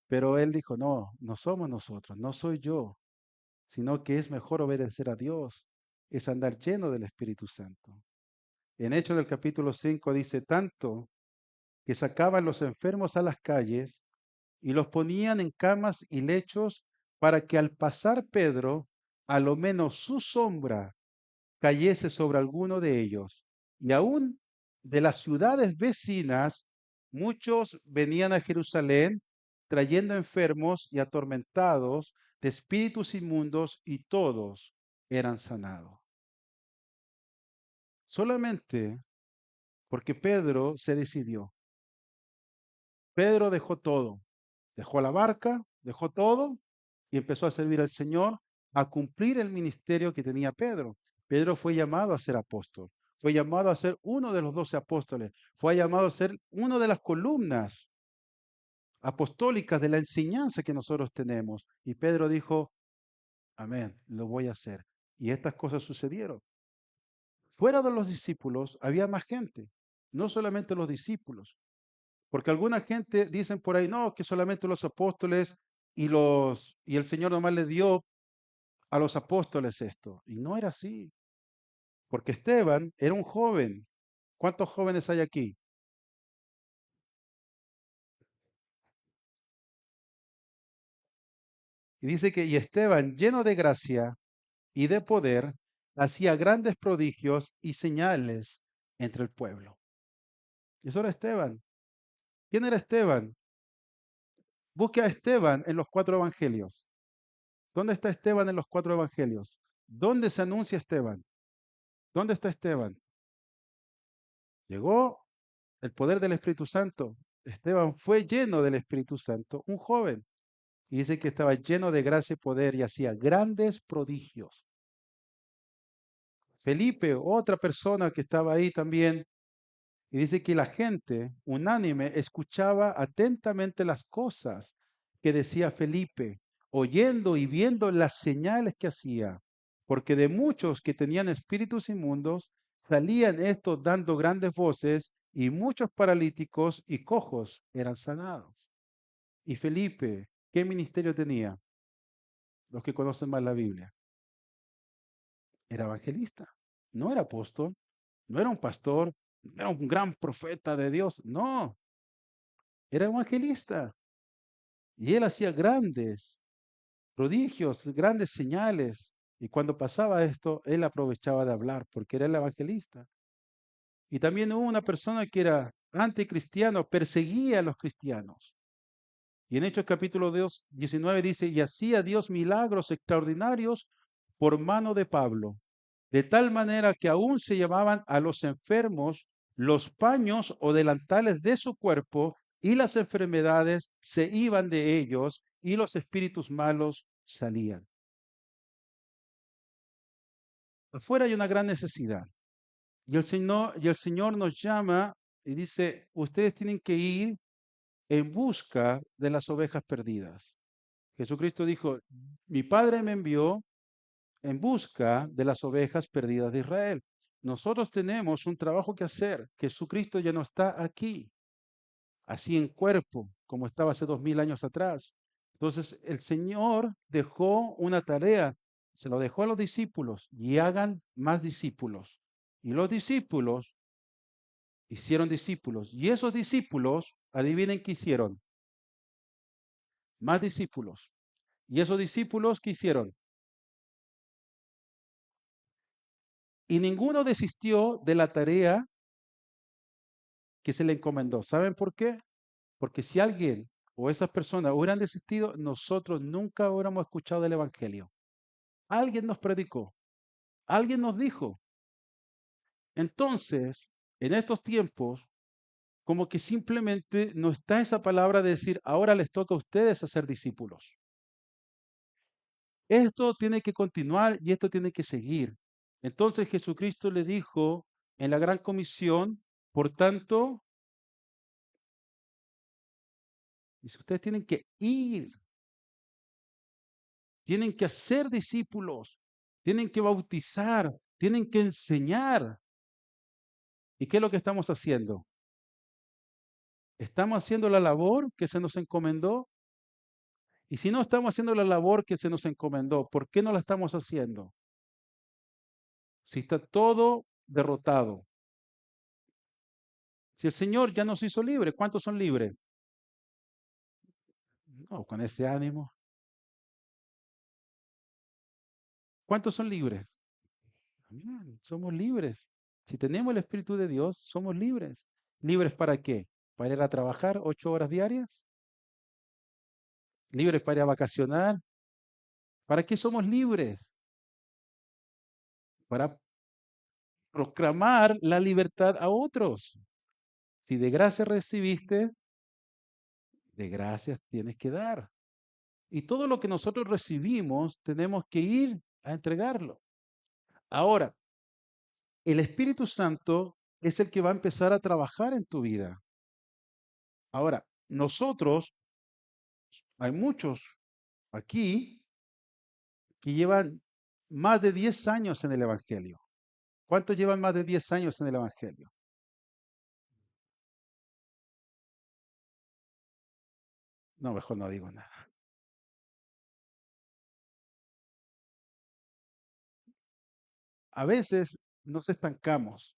Speaker 1: Pero él dijo, no, no somos nosotros, no soy yo, sino que es mejor obedecer a Dios, es andar lleno del Espíritu Santo. En Hechos del capítulo 5 dice, tanto que sacaban los enfermos a las calles y los ponían en camas y lechos para que al pasar Pedro, a lo menos su sombra cayese sobre alguno de ellos. Y aún de las ciudades vecinas, muchos venían a Jerusalén trayendo enfermos y atormentados de espíritus inmundos y todos eran sanados. Solamente porque Pedro se decidió. Pedro dejó todo, dejó la barca, dejó todo y empezó a servir al Señor a cumplir el ministerio que tenía Pedro. Pedro fue llamado a ser apóstol, fue llamado a ser uno de los 12 apóstoles, fue llamado a ser una de las columnas apostólicas de la enseñanza que nosotros tenemos. Y Pedro dijo, amén, lo voy a hacer. Y estas cosas sucedieron. Fuera de los discípulos había más gente, no solamente los discípulos, porque alguna gente dicen por ahí, no, que solamente los apóstoles y el Señor nomás le dio a los apóstoles esto. Y no era así, porque Esteban era un joven. ¿Cuántos jóvenes hay aquí? Y dice que y Esteban, lleno de gracia y de poder, hacía grandes prodigios y señales entre el pueblo. Y eso era Esteban. ¿Quién era Esteban? Busque a Esteban en los cuatro evangelios. ¿Dónde está Esteban en los cuatro evangelios? ¿Dónde se anuncia Esteban? ¿Dónde está Esteban? Llegó el poder del Espíritu Santo. Esteban fue lleno del Espíritu Santo, un joven. Y dice que estaba lleno de gracia y poder y hacía grandes prodigios. Felipe, otra persona que estaba ahí también, y dice que la gente unánime escuchaba atentamente las cosas que decía Felipe, oyendo y viendo las señales que hacía, porque de muchos que tenían espíritus inmundos salían estos dando grandes voces y muchos paralíticos y cojos eran sanados. Y Felipe, ¿qué ministerio tenía? Los que conocen más la Biblia, era evangelista, no era apóstol, no era un pastor, no era un gran profeta de Dios, no, era evangelista. Y él hacía grandes prodigios, grandes señales. Y cuando pasaba esto, él aprovechaba de hablar porque era el evangelista. Y también hubo una persona que era anticristiano, perseguía a los cristianos. Y en Hechos capítulo 19 dice, y hacía Dios milagros extraordinarios por mano de Pablo, de tal manera que aún se llevaban a los enfermos los paños o delantales de su cuerpo y las enfermedades se iban de ellos y los espíritus malos salían. Afuera hay una gran necesidad. Y el Señor nos llama y dice, ustedes tienen que ir en busca de las ovejas perdidas. Jesucristo dijo, mi Padre me envió en busca de las ovejas perdidas de Israel. Nosotros tenemos un trabajo que hacer. Jesucristo ya no está aquí, así en cuerpo, como estaba hace 2000 años atrás. Entonces el Señor dejó una tarea, se lo dejó a los discípulos y hagan más discípulos. Y los discípulos hicieron discípulos. Y esos discípulos, adivinen qué hicieron, más discípulos. Y esos discípulos, ¿qué hicieron? Y ninguno desistió de la tarea que se le encomendó. ¿Saben por qué? Porque si alguien o esas personas hubieran desistido, nosotros nunca hubiéramos escuchado el Evangelio. Alguien nos predicó, alguien nos dijo. Entonces, en estos tiempos, como que simplemente no está esa palabra de decir, ahora les toca a ustedes hacer discípulos. Esto tiene que continuar y esto tiene que seguir. Entonces Jesucristo le dijo en la gran comisión, por tanto, dice, ustedes tienen que ir, tienen que hacer discípulos, tienen que bautizar, tienen que enseñar. ¿Y qué es lo que estamos haciendo? ¿Estamos haciendo la labor que se nos encomendó? Y si no estamos haciendo la labor que se nos encomendó, ¿por qué no la estamos haciendo? Si está todo derrotado. Si el Señor ya nos hizo libres, ¿cuántos son libres? No, con ese ánimo. ¿Cuántos son libres? Amén, somos libres. Si tenemos el Espíritu de Dios, somos libres. ¿Libres para qué? ¿Para ir a trabajar 8 horas diarias? ¿Libres para ir a vacacionar? ¿Para qué somos libres? Para proclamar la libertad a otros. Si de gracia recibiste, de gracias tienes que dar. Y todo lo que nosotros recibimos tenemos que ir a entregarlo. Ahora, el Espíritu Santo es el que va a empezar a trabajar en tu vida. Ahora, nosotros, hay muchos aquí que llevan más de 10 años en el Evangelio. ¿Cuántos llevan más de 10 años en el Evangelio? No, mejor no digo nada. A veces nos estancamos,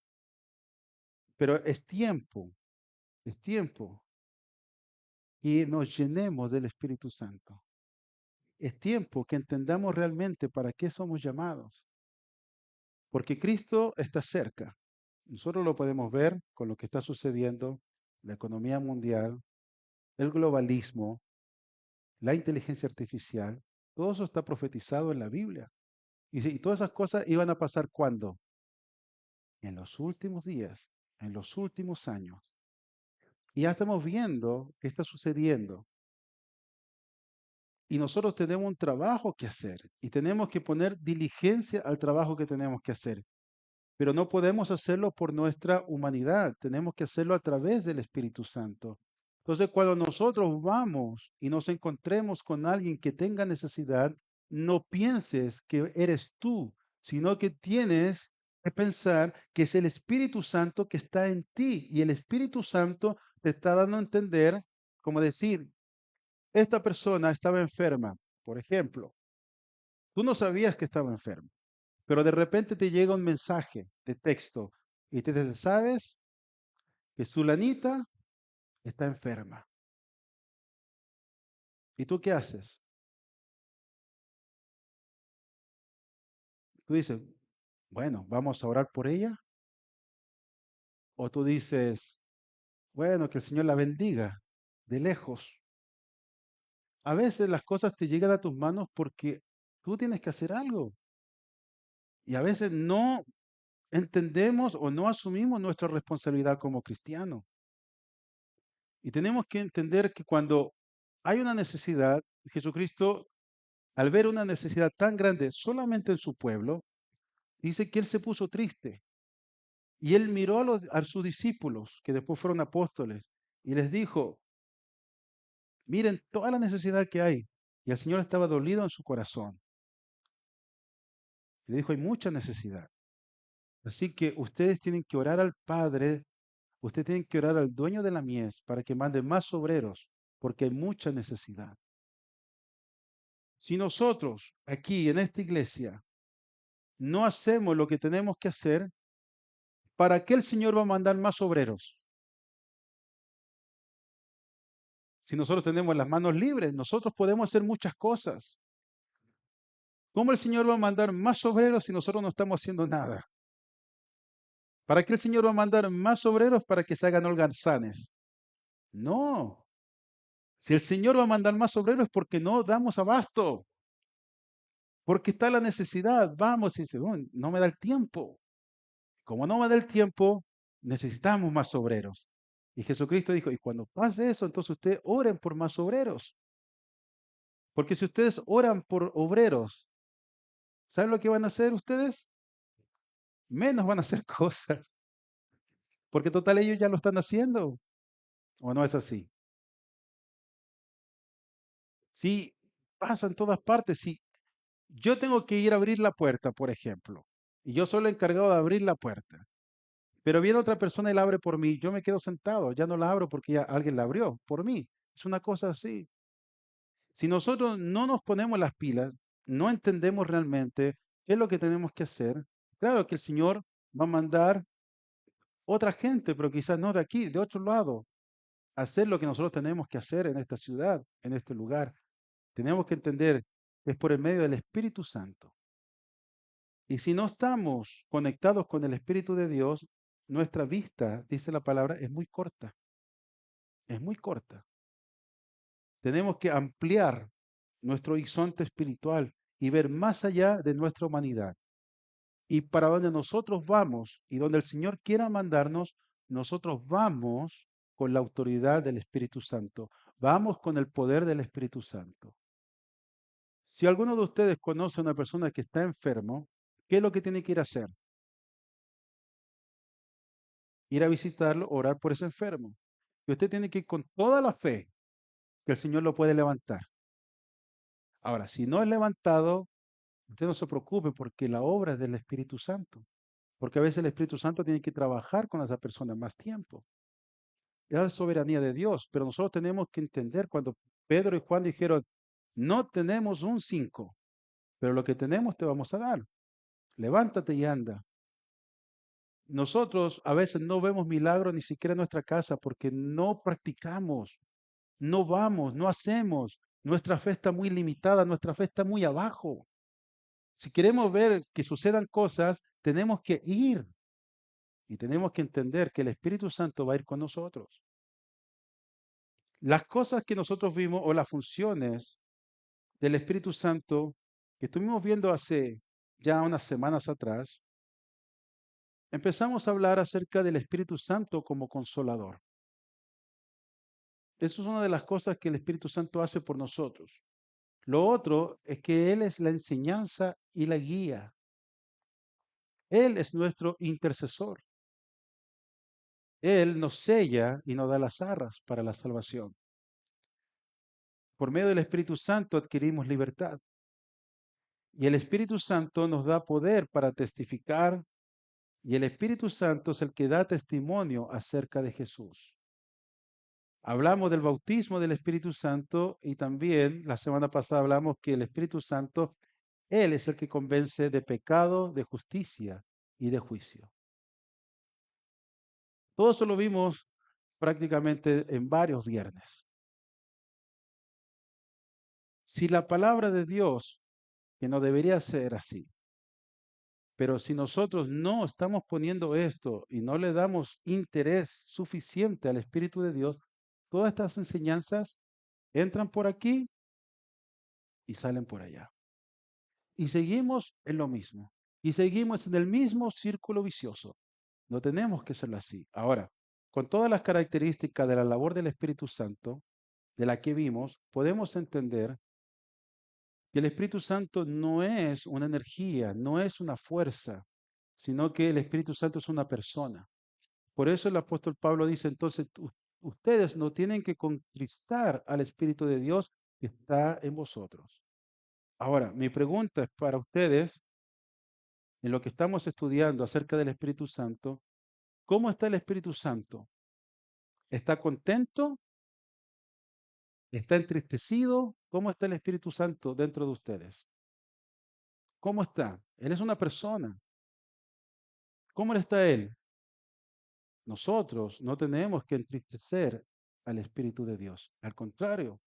Speaker 1: pero es tiempo que nos llenemos del Espíritu Santo. Es tiempo que entendamos realmente para qué somos llamados, porque Cristo está cerca. Nosotros lo podemos ver con lo que está sucediendo, la economía mundial, el globalismo, la inteligencia artificial. Todo eso está profetizado en la Biblia. Y todas esas cosas iban a pasar ¿cuándo? En los últimos días, en los últimos años. Y ya estamos viendo qué está sucediendo. Y nosotros tenemos un trabajo que hacer y tenemos que poner diligencia al trabajo que tenemos que hacer. Pero no podemos hacerlo por nuestra humanidad, tenemos que hacerlo a través del Espíritu Santo. Entonces, cuando nosotros vamos y nos encontremos con alguien que tenga necesidad, no pienses que eres tú, sino que tienes que pensar que es el Espíritu Santo que está en ti y el Espíritu Santo te está dando a entender, como decir, esta persona estaba enferma, por ejemplo, tú no sabías que estaba enferma, pero de repente te llega un mensaje de texto y te dice, ¿sabes que Sulanita está enferma? ¿Y tú qué haces? Tú dices, bueno, vamos a orar por ella. O tú dices, bueno, que el Señor la bendiga de lejos. A veces las cosas te llegan a tus manos porque tú tienes que hacer algo. Y a veces no entendemos o no asumimos nuestra responsabilidad como cristianos. Y tenemos que entender que cuando hay una necesidad, Jesucristo, al ver una necesidad tan grande solamente en su pueblo, dice que él se puso triste y él miró a sus discípulos, que después fueron apóstoles, y les dijo, miren toda la necesidad que hay. Y el Señor estaba dolido en su corazón. Y le dijo, hay mucha necesidad. Así que ustedes tienen que orar al Padre, ustedes tienen que orar al dueño de la mies para que mande más obreros, porque hay mucha necesidad. Si nosotros aquí en esta iglesia no hacemos lo que tenemos que hacer, ¿para qué el Señor va a mandar más obreros? Si nosotros tenemos las manos libres, nosotros podemos hacer muchas cosas. ¿Cómo el Señor va a mandar más obreros si nosotros no estamos haciendo nada? ¿Para qué el Señor va a mandar más obreros para que se hagan holgazanes? No. Si el Señor va a mandar más obreros es porque no damos abasto, porque está la necesidad. Vamos y dice, "Oh, no me da el tiempo. Como no me da el tiempo, necesitamos más obreros. Y Jesucristo dijo, y cuando pase eso, entonces ustedes oren por más obreros. Porque si ustedes oran por obreros, ¿saben lo que van a hacer ustedes? Menos van a hacer cosas. Porque total ellos ya lo están haciendo. ¿O no es así? Sí, pasa en todas partes. Si yo tengo que ir a abrir la puerta, por ejemplo, y yo soy el encargado de abrir la puerta, pero viene otra persona y la abre por mí, yo me quedo sentado, ya no la abro porque ya alguien la abrió por mí. Es una cosa así. Si nosotros no nos ponemos las pilas, no entendemos realmente qué es lo que tenemos que hacer, claro que el Señor va a mandar otra gente, pero quizás no de aquí, de otro lado, a hacer lo que nosotros tenemos que hacer en esta ciudad, en este lugar. Tenemos que entender que es por el medio del Espíritu Santo. Y si no estamos conectados con el Espíritu de Dios, nuestra vista, dice la palabra, es muy corta. Es muy corta. Tenemos que ampliar nuestro horizonte espiritual y ver más allá de nuestra humanidad. Y para donde nosotros vamos y donde el Señor quiera mandarnos, nosotros vamos con la autoridad del Espíritu Santo. Vamos con el poder del Espíritu Santo. Si alguno de ustedes conoce a una persona que está enfermo, ¿qué es lo que tiene que ir a hacer? Ir a visitarlo, orar por ese enfermo. Y usted tiene que ir con toda la fe que el Señor lo puede levantar. Ahora, si no es levantado, usted no se preocupe porque la obra es del Espíritu Santo. Porque a veces el Espíritu Santo tiene que trabajar con esa persona más tiempo. Es la soberanía de Dios, pero nosotros tenemos que entender cuando Pedro y Juan dijeron, no tenemos un 5, pero lo que tenemos te vamos a dar. Levántate y anda. Nosotros a veces no vemos milagros ni siquiera en nuestra casa porque no practicamos, no vamos, no hacemos. Nuestra fe está muy limitada, nuestra fe está muy abajo. Si queremos ver que sucedan cosas, tenemos que ir y tenemos que entender que el Espíritu Santo va a ir con nosotros. Las cosas que nosotros vimos o las funciones del Espíritu Santo que estuvimos viendo hace ya unas semanas atrás, empezamos a hablar acerca del Espíritu Santo como consolador. Eso es una de las cosas que el Espíritu Santo hace por nosotros. Lo otro es que Él es la enseñanza y la guía. Él es nuestro intercesor. Él nos sella y nos da las arras para la salvación. Por medio del Espíritu Santo adquirimos libertad. Y el Espíritu Santo nos da poder para testificar. Y el Espíritu Santo es el que da testimonio acerca de Jesús. Hablamos del bautismo del Espíritu Santo y también la semana pasada hablamos que el Espíritu Santo, Él es el que convence de pecado, de justicia y de juicio. Todo eso lo vimos prácticamente en varios viernes. Si la palabra de Dios, que no debería ser así, pero si nosotros no estamos poniendo esto y no le damos interés suficiente al Espíritu de Dios, todas estas enseñanzas entran por aquí y salen por allá. Y seguimos en lo mismo. Y seguimos en el mismo círculo vicioso. No tenemos que hacerlo así. Ahora, con todas las características de la labor del Espíritu Santo, de la que vimos, podemos entender que el Espíritu Santo no es una energía, no es una fuerza, sino que el Espíritu Santo es una persona. Por eso el apóstol Pablo dice, entonces, ustedes no tienen que contristar al Espíritu de Dios que está en vosotros. Ahora, mi pregunta es para ustedes, en lo que estamos estudiando acerca del Espíritu Santo, ¿cómo está el Espíritu Santo? ¿Está contento? ¿Está entristecido? ¿Cómo está el Espíritu Santo dentro de ustedes? ¿Cómo está? Él es una persona. ¿Cómo está Él? Nosotros no tenemos que entristecer al Espíritu de Dios. Al contrario,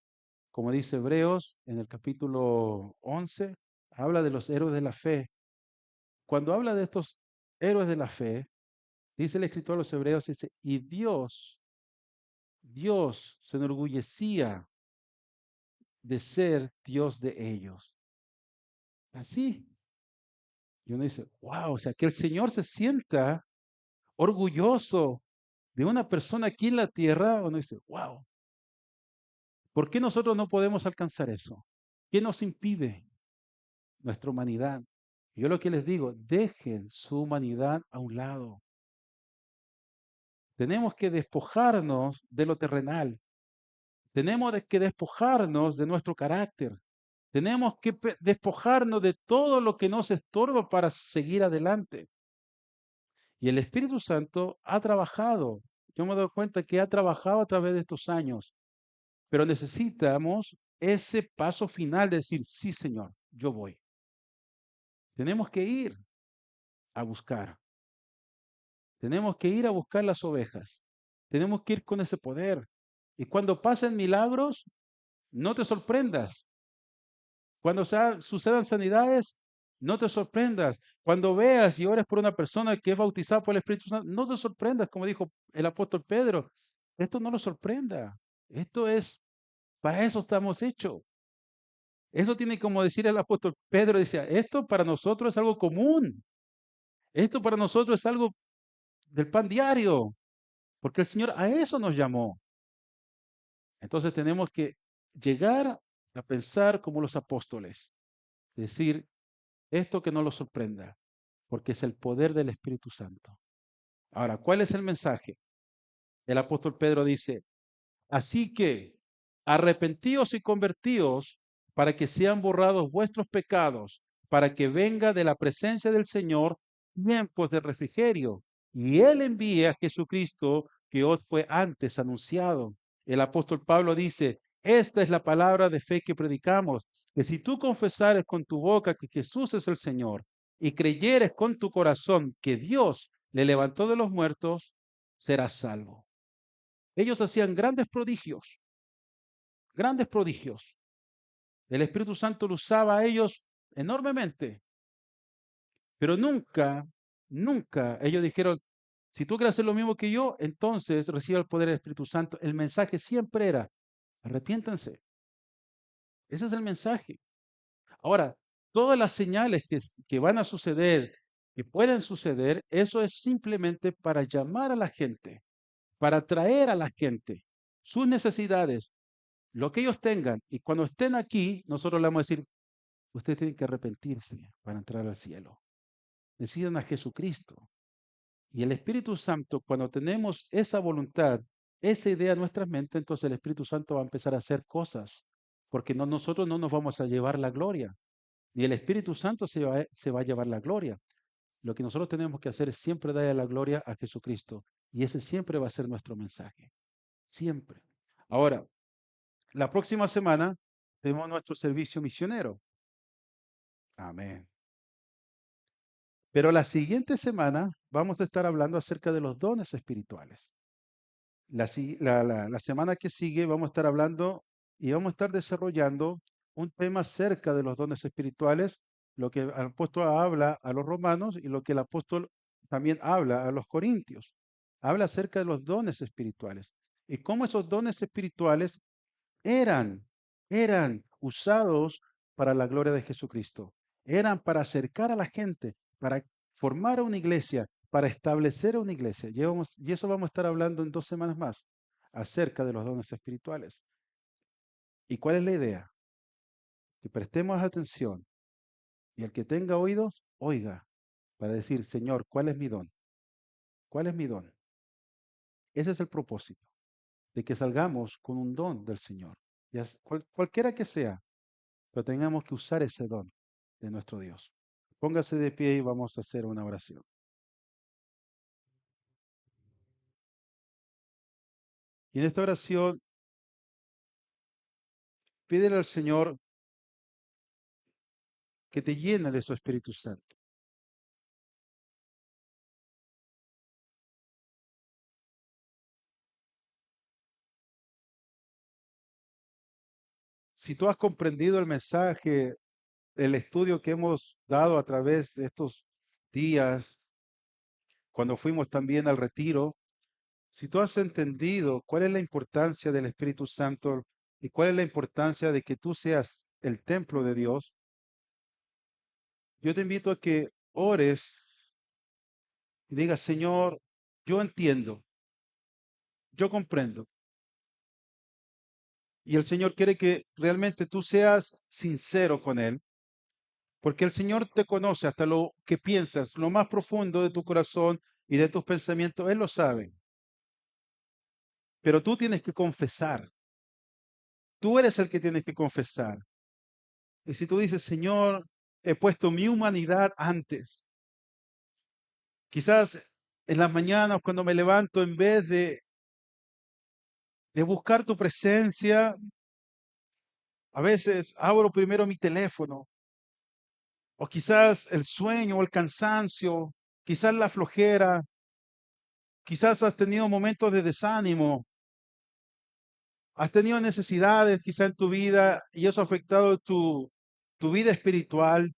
Speaker 1: como dice Hebreos en el capítulo 11, habla de los héroes de la fe. Cuando habla de estos héroes de la fe, dice el escritor a los Hebreos, dice, y Dios se enorgullecía de ser Dios de ellos. Así. Y uno dice, wow, o sea, que el Señor se sienta orgulloso de una persona aquí en la tierra, uno dice, wow, ¿por qué nosotros no podemos alcanzar eso? ¿Qué nos impide? Nuestra humanidad. Yo lo que les digo, dejen su humanidad a un lado. Tenemos que despojarnos de lo terrenal. Tenemos que despojarnos de nuestro carácter. Tenemos que despojarnos de todo lo que nos estorba para seguir adelante. Y el Espíritu Santo ha trabajado. Yo me he dado cuenta que ha trabajado a través de estos años. Pero necesitamos ese paso final de decir, sí, Señor, yo voy. Tenemos que ir a buscar. Tenemos que ir a buscar las ovejas. Tenemos que ir con ese poder. Y cuando pasen milagros, no te sorprendas. Cuando sucedan sanidades, no te sorprendas. Cuando veas y ores por una persona que es bautizada por el Espíritu Santo, no te sorprendas, como dijo el apóstol Pedro. Esto no lo sorprenda. Esto es, para eso estamos hechos. Eso tiene como decir el apóstol Pedro, decía, esto para nosotros es algo común. Esto para nosotros es algo del pan diario, porque el Señor a eso nos llamó. Entonces tenemos que llegar a pensar como los apóstoles. Decir esto que no lo sorprenda, porque es el poder del Espíritu Santo. Ahora, ¿cuál es el mensaje? El apóstol Pedro dice, así que arrepentíos y convertíos para que sean borrados vuestros pecados, para que venga de la presencia del Señor tiempos de refrigerio. Y Él envía a Jesucristo que os fue antes anunciado. El apóstol Pablo dice, esta es la palabra de fe que predicamos, que si tú confesares con tu boca que Jesús es el Señor y creyeres con tu corazón que Dios le levantó de los muertos, serás salvo. Ellos hacían grandes prodigios, grandes prodigios. El Espíritu Santo lo usaba a ellos enormemente, pero nunca, nunca ellos dijeron, si tú quieres hacer lo mismo que yo, entonces reciba el poder del Espíritu Santo. El mensaje siempre era, arrepiéntanse. Ese es el mensaje. Ahora, todas las señales que van a suceder, que pueden suceder, eso es simplemente para llamar a la gente, para atraer a la gente sus necesidades, lo que ellos tengan. Y cuando estén aquí, nosotros le vamos a decir, ustedes tienen que arrepentirse para entrar al cielo. Necesitan a Jesucristo. Y el Espíritu Santo, cuando tenemos esa voluntad, esa idea en nuestras mentes, entonces el Espíritu Santo va a empezar a hacer cosas, porque nosotros no nos vamos a llevar la gloria, ni el Espíritu Santo se va a llevar la gloria. Lo que nosotros tenemos que hacer es siempre darle la gloria a Jesucristo, y ese siempre va a ser nuestro mensaje, siempre. Ahora, la próxima semana tenemos nuestro servicio misionero. Amén. Pero la siguiente semana vamos a estar hablando acerca de los dones espirituales. La semana que sigue vamos a estar hablando y vamos a estar desarrollando un tema acerca de los dones espirituales, lo que el apóstol habla a los romanos y lo que el apóstol también habla a los corintios. Habla acerca de los dones espirituales y cómo esos dones espirituales eran, eran usados para la gloria de Jesucristo. Eran para acercar a la gente, para formar una iglesia, para establecer una iglesia. Y eso vamos a estar hablando en 2 semanas más, acerca de los dones espirituales. ¿Y cuál es la idea? Que prestemos atención y el que tenga oídos, oiga, para decir, Señor, ¿cuál es mi don? ¿Cuál es mi don? Ese es el propósito, de que salgamos con un don del Señor, cualquiera que sea, pero tengamos que usar ese don de nuestro Dios. Póngase de pie y vamos a hacer una oración. Y en esta oración, pídele al Señor que te llene de su Espíritu Santo. Si tú has comprendido el mensaje, el estudio que hemos dado a través de estos días, cuando fuimos también al retiro, si tú has entendido cuál es la importancia del Espíritu Santo y cuál es la importancia de que tú seas el templo de Dios, yo te invito a que ores y digas, Señor, yo entiendo, yo comprendo. Y el Señor quiere que realmente tú seas sincero con Él, porque el Señor te conoce hasta lo que piensas, lo más profundo de tu corazón y de tus pensamientos, Él lo sabe. Pero tú tienes que confesar, tú eres el que tienes que confesar. Y si tú dices, Señor, he puesto mi humanidad antes, quizás en las mañanas cuando me levanto, en vez de buscar tu presencia, a veces abro primero mi teléfono, o quizás el sueño o el cansancio, quizás la flojera, quizás has tenido momentos de desánimo, has tenido necesidades quizás en tu vida y eso ha afectado tu vida espiritual.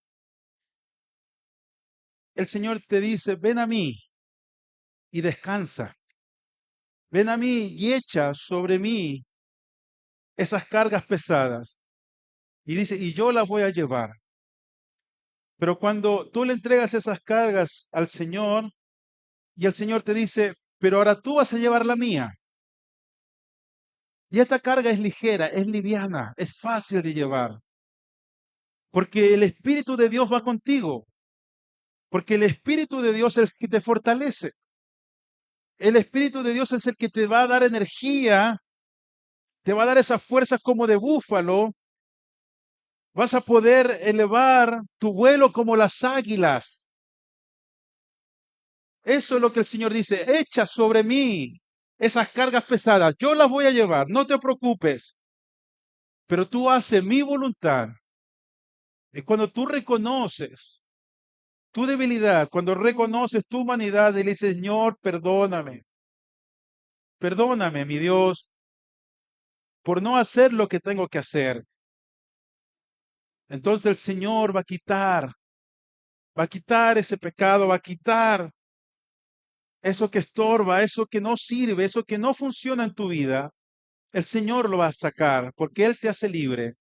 Speaker 1: El Señor te dice, ven a mí y descansa. Ven a mí y echa sobre mí esas cargas pesadas. Y dice, y yo las voy a llevar. Pero cuando tú le entregas esas cargas al Señor y el Señor te dice, pero ahora tú vas a llevar la mía. Y esta carga es ligera, es liviana, es fácil de llevar. Porque el Espíritu de Dios va contigo. Porque el Espíritu de Dios es el que te fortalece. El Espíritu de Dios es el que te va a dar energía, te va a dar esas fuerzas como de búfalo. Vas a poder elevar tu vuelo como las águilas. Eso es lo que el Señor dice. Echa sobre mí esas cargas pesadas. Yo las voy a llevar. No te preocupes. Pero tú haces mi voluntad. Es cuando tú reconoces tu debilidad, cuando reconoces tu humanidad y le dices, Señor, perdóname. Perdóname, mi Dios, por no hacer lo que tengo que hacer. Entonces el Señor va a quitar ese pecado, va a quitar eso que estorba, eso que no sirve, eso que no funciona en tu vida. El Señor lo va a sacar porque Él te hace libre.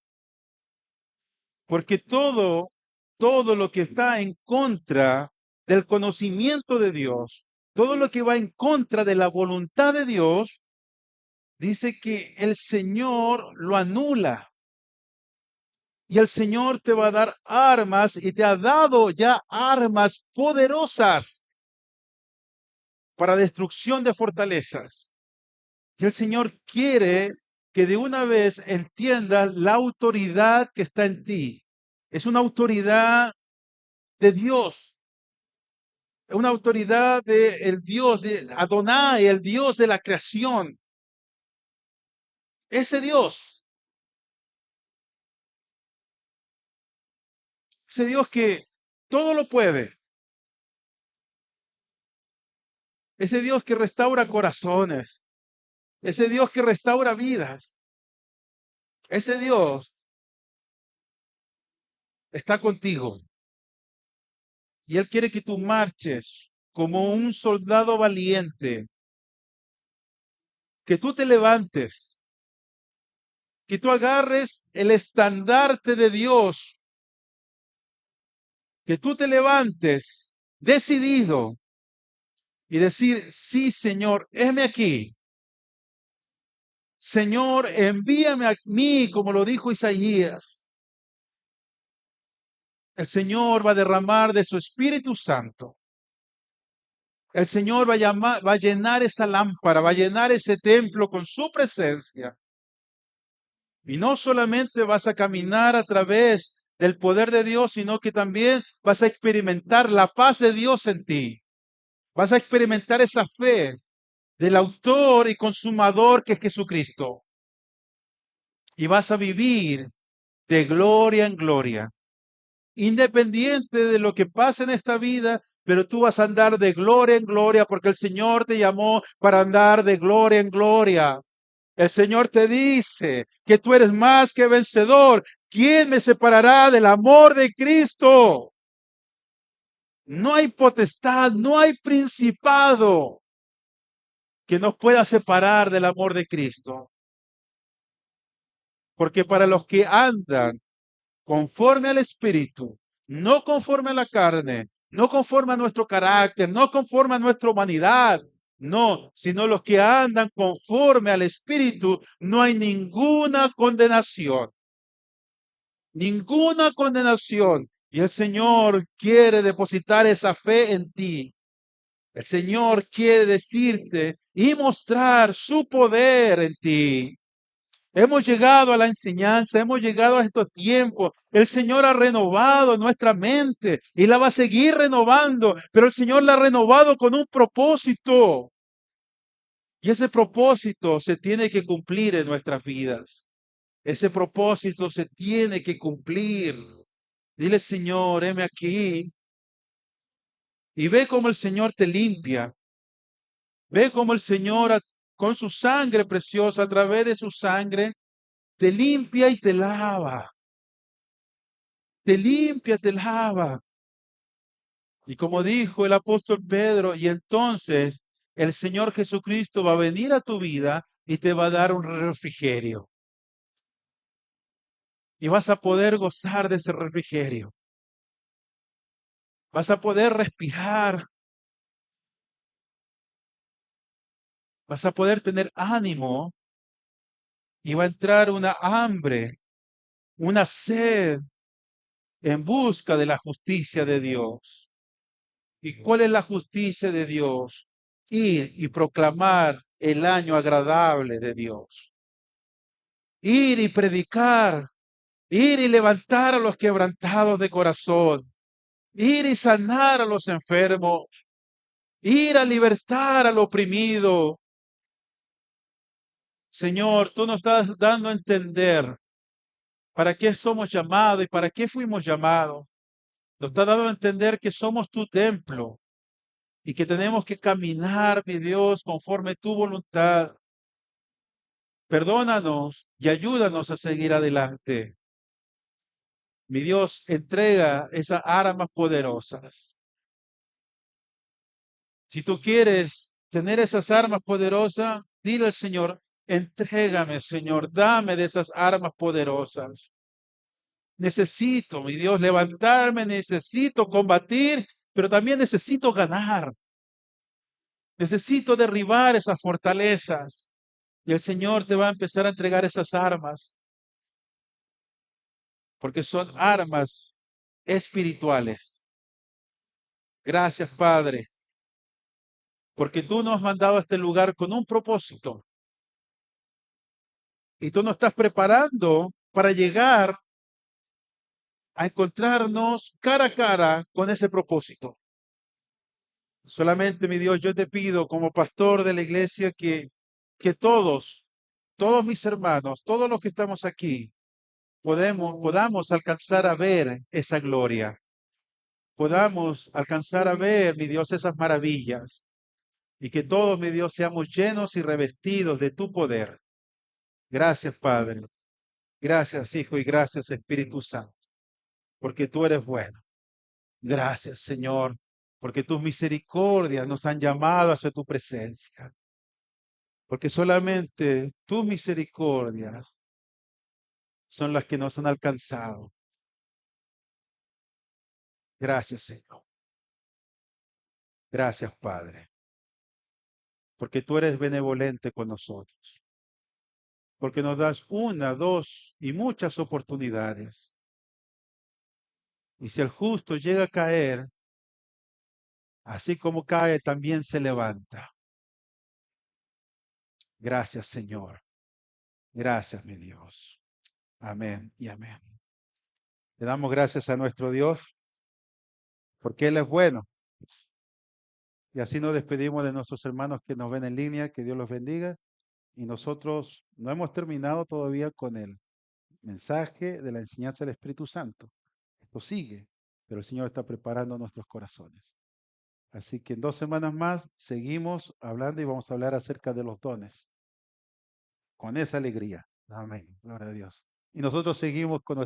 Speaker 1: Porque todo lo que está en contra del conocimiento de Dios, todo lo que va en contra de la voluntad de Dios, dice que el Señor lo anula. Y el Señor te va a dar armas y te ha dado ya armas poderosas para destrucción de fortalezas. Y el Señor quiere que de una vez entiendas la autoridad que está en ti. Es una autoridad de Dios, es una autoridad de el Dios, de Adonai, el Dios de la creación. Ese Dios, ese Dios que todo lo puede, ese Dios que restaura corazones, ese Dios que restaura vidas, ese Dios está contigo y Él quiere que tú marches como un soldado valiente, que tú te levantes, que tú agarres el estandarte de Dios, que tú te levantes decidido y decir, sí, Señor, heme aquí. Señor, envíame a mí, como lo dijo Isaías. El Señor va a derramar de su Espíritu Santo. El Señor va a llenar esa lámpara, va a llenar ese templo con su presencia. Y no solamente vas a caminar a través del poder de Dios, sino que también vas a experimentar la paz de Dios en ti. Vas a experimentar esa fe del autor y consumador que es Jesucristo. Y vas a vivir de gloria en gloria. Independiente de lo que pase en esta vida, pero tú vas a andar de gloria en gloria porque el Señor te llamó para andar de gloria en gloria. El Señor te dice que tú eres más que vencedor. ¿Quién me separará del amor de Cristo? No hay potestad, no hay principado que nos pueda separar del amor de Cristo. Porque para los que andan conforme al Espíritu, no conforme a la carne, no conforme a nuestro carácter, no conforme a nuestra humanidad, no, sino los que andan conforme al Espíritu, no hay ninguna condenación, ninguna condenación. Y el Señor quiere depositar esa fe en ti. El Señor quiere decirte y mostrar su poder en ti. Hemos llegado a la enseñanza, hemos llegado a estos tiempos. El Señor ha renovado nuestra mente y la va a seguir renovando, pero el Señor la ha renovado con un propósito. Y ese propósito se tiene que cumplir en nuestras vidas. Ese propósito se tiene que cumplir. Dile, Señor, heme aquí. Y ve cómo el Señor te limpia. Ve cómo el Señor con su sangre preciosa, a través de su sangre, te limpia y te lava. Te limpia, te lava. Y como dijo el apóstol Pedro, y entonces el Señor Jesucristo va a venir a tu vida y te va a dar un refrigerio. Y vas a poder gozar de ese refrigerio. Vas a poder respirar. Vas a poder tener ánimo. Y va a entrar una hambre, una sed en busca de la justicia de Dios. ¿Y cuál es la justicia de Dios? Ir y proclamar el año agradable de Dios. Ir y predicar, ir y levantar a los quebrantados de corazón, ir y sanar a los enfermos, ir a libertar al oprimido. Señor, tú nos estás dando a entender para qué somos llamados y para qué fuimos llamados. Nos estás dando a entender que somos tu templo y que tenemos que caminar, mi Dios, conforme tu voluntad. Perdónanos y ayúdanos a seguir adelante. Mi Dios, entrega esas armas poderosas. Si tú quieres tener esas armas poderosas, dile al Señor, entrégame, Señor, dame de esas armas poderosas. Necesito, mi Dios, levantarme, necesito combatir, pero también necesito ganar. Necesito derribar esas fortalezas. Y el Señor te va a empezar a entregar esas armas, porque son armas espirituales. Gracias, Padre, porque tú nos has mandado a este lugar con un propósito. Y tú nos estás preparando para llegar a encontrarnos cara a cara con ese propósito. Solamente, mi Dios, yo te pido como pastor de la iglesia que todos mis hermanos, todos los que estamos aquí, podamos alcanzar a ver esa gloria. Podamos alcanzar a ver, mi Dios, esas maravillas. Y que todos, mi Dios, seamos llenos y revestidos de tu poder. Gracias, Padre. Gracias, Hijo, y gracias, Espíritu Santo, porque tú eres bueno. Gracias, Señor, porque tus misericordias nos han llamado hacia tu presencia. Porque solamente tus misericordias son las que nos han alcanzado. Gracias, Señor. Gracias, Padre, porque tú eres benevolente con nosotros. Porque nos das una, dos y muchas oportunidades. Y si el justo llega a caer, así como cae, también se levanta. Gracias, Señor. Gracias, mi Dios. Amén y amén. Le damos gracias a nuestro Dios porque Él es bueno. Y así nos despedimos de nuestros hermanos que nos ven en línea. Que Dios los bendiga. Y nosotros no hemos terminado todavía con el mensaje de la enseñanza del Espíritu Santo. Esto sigue, pero el Señor está preparando nuestros corazones. Así que en 2 semanas más seguimos hablando y vamos a hablar acerca de los dones. Con esa alegría. Amén. Gloria a Dios. Y nosotros seguimos con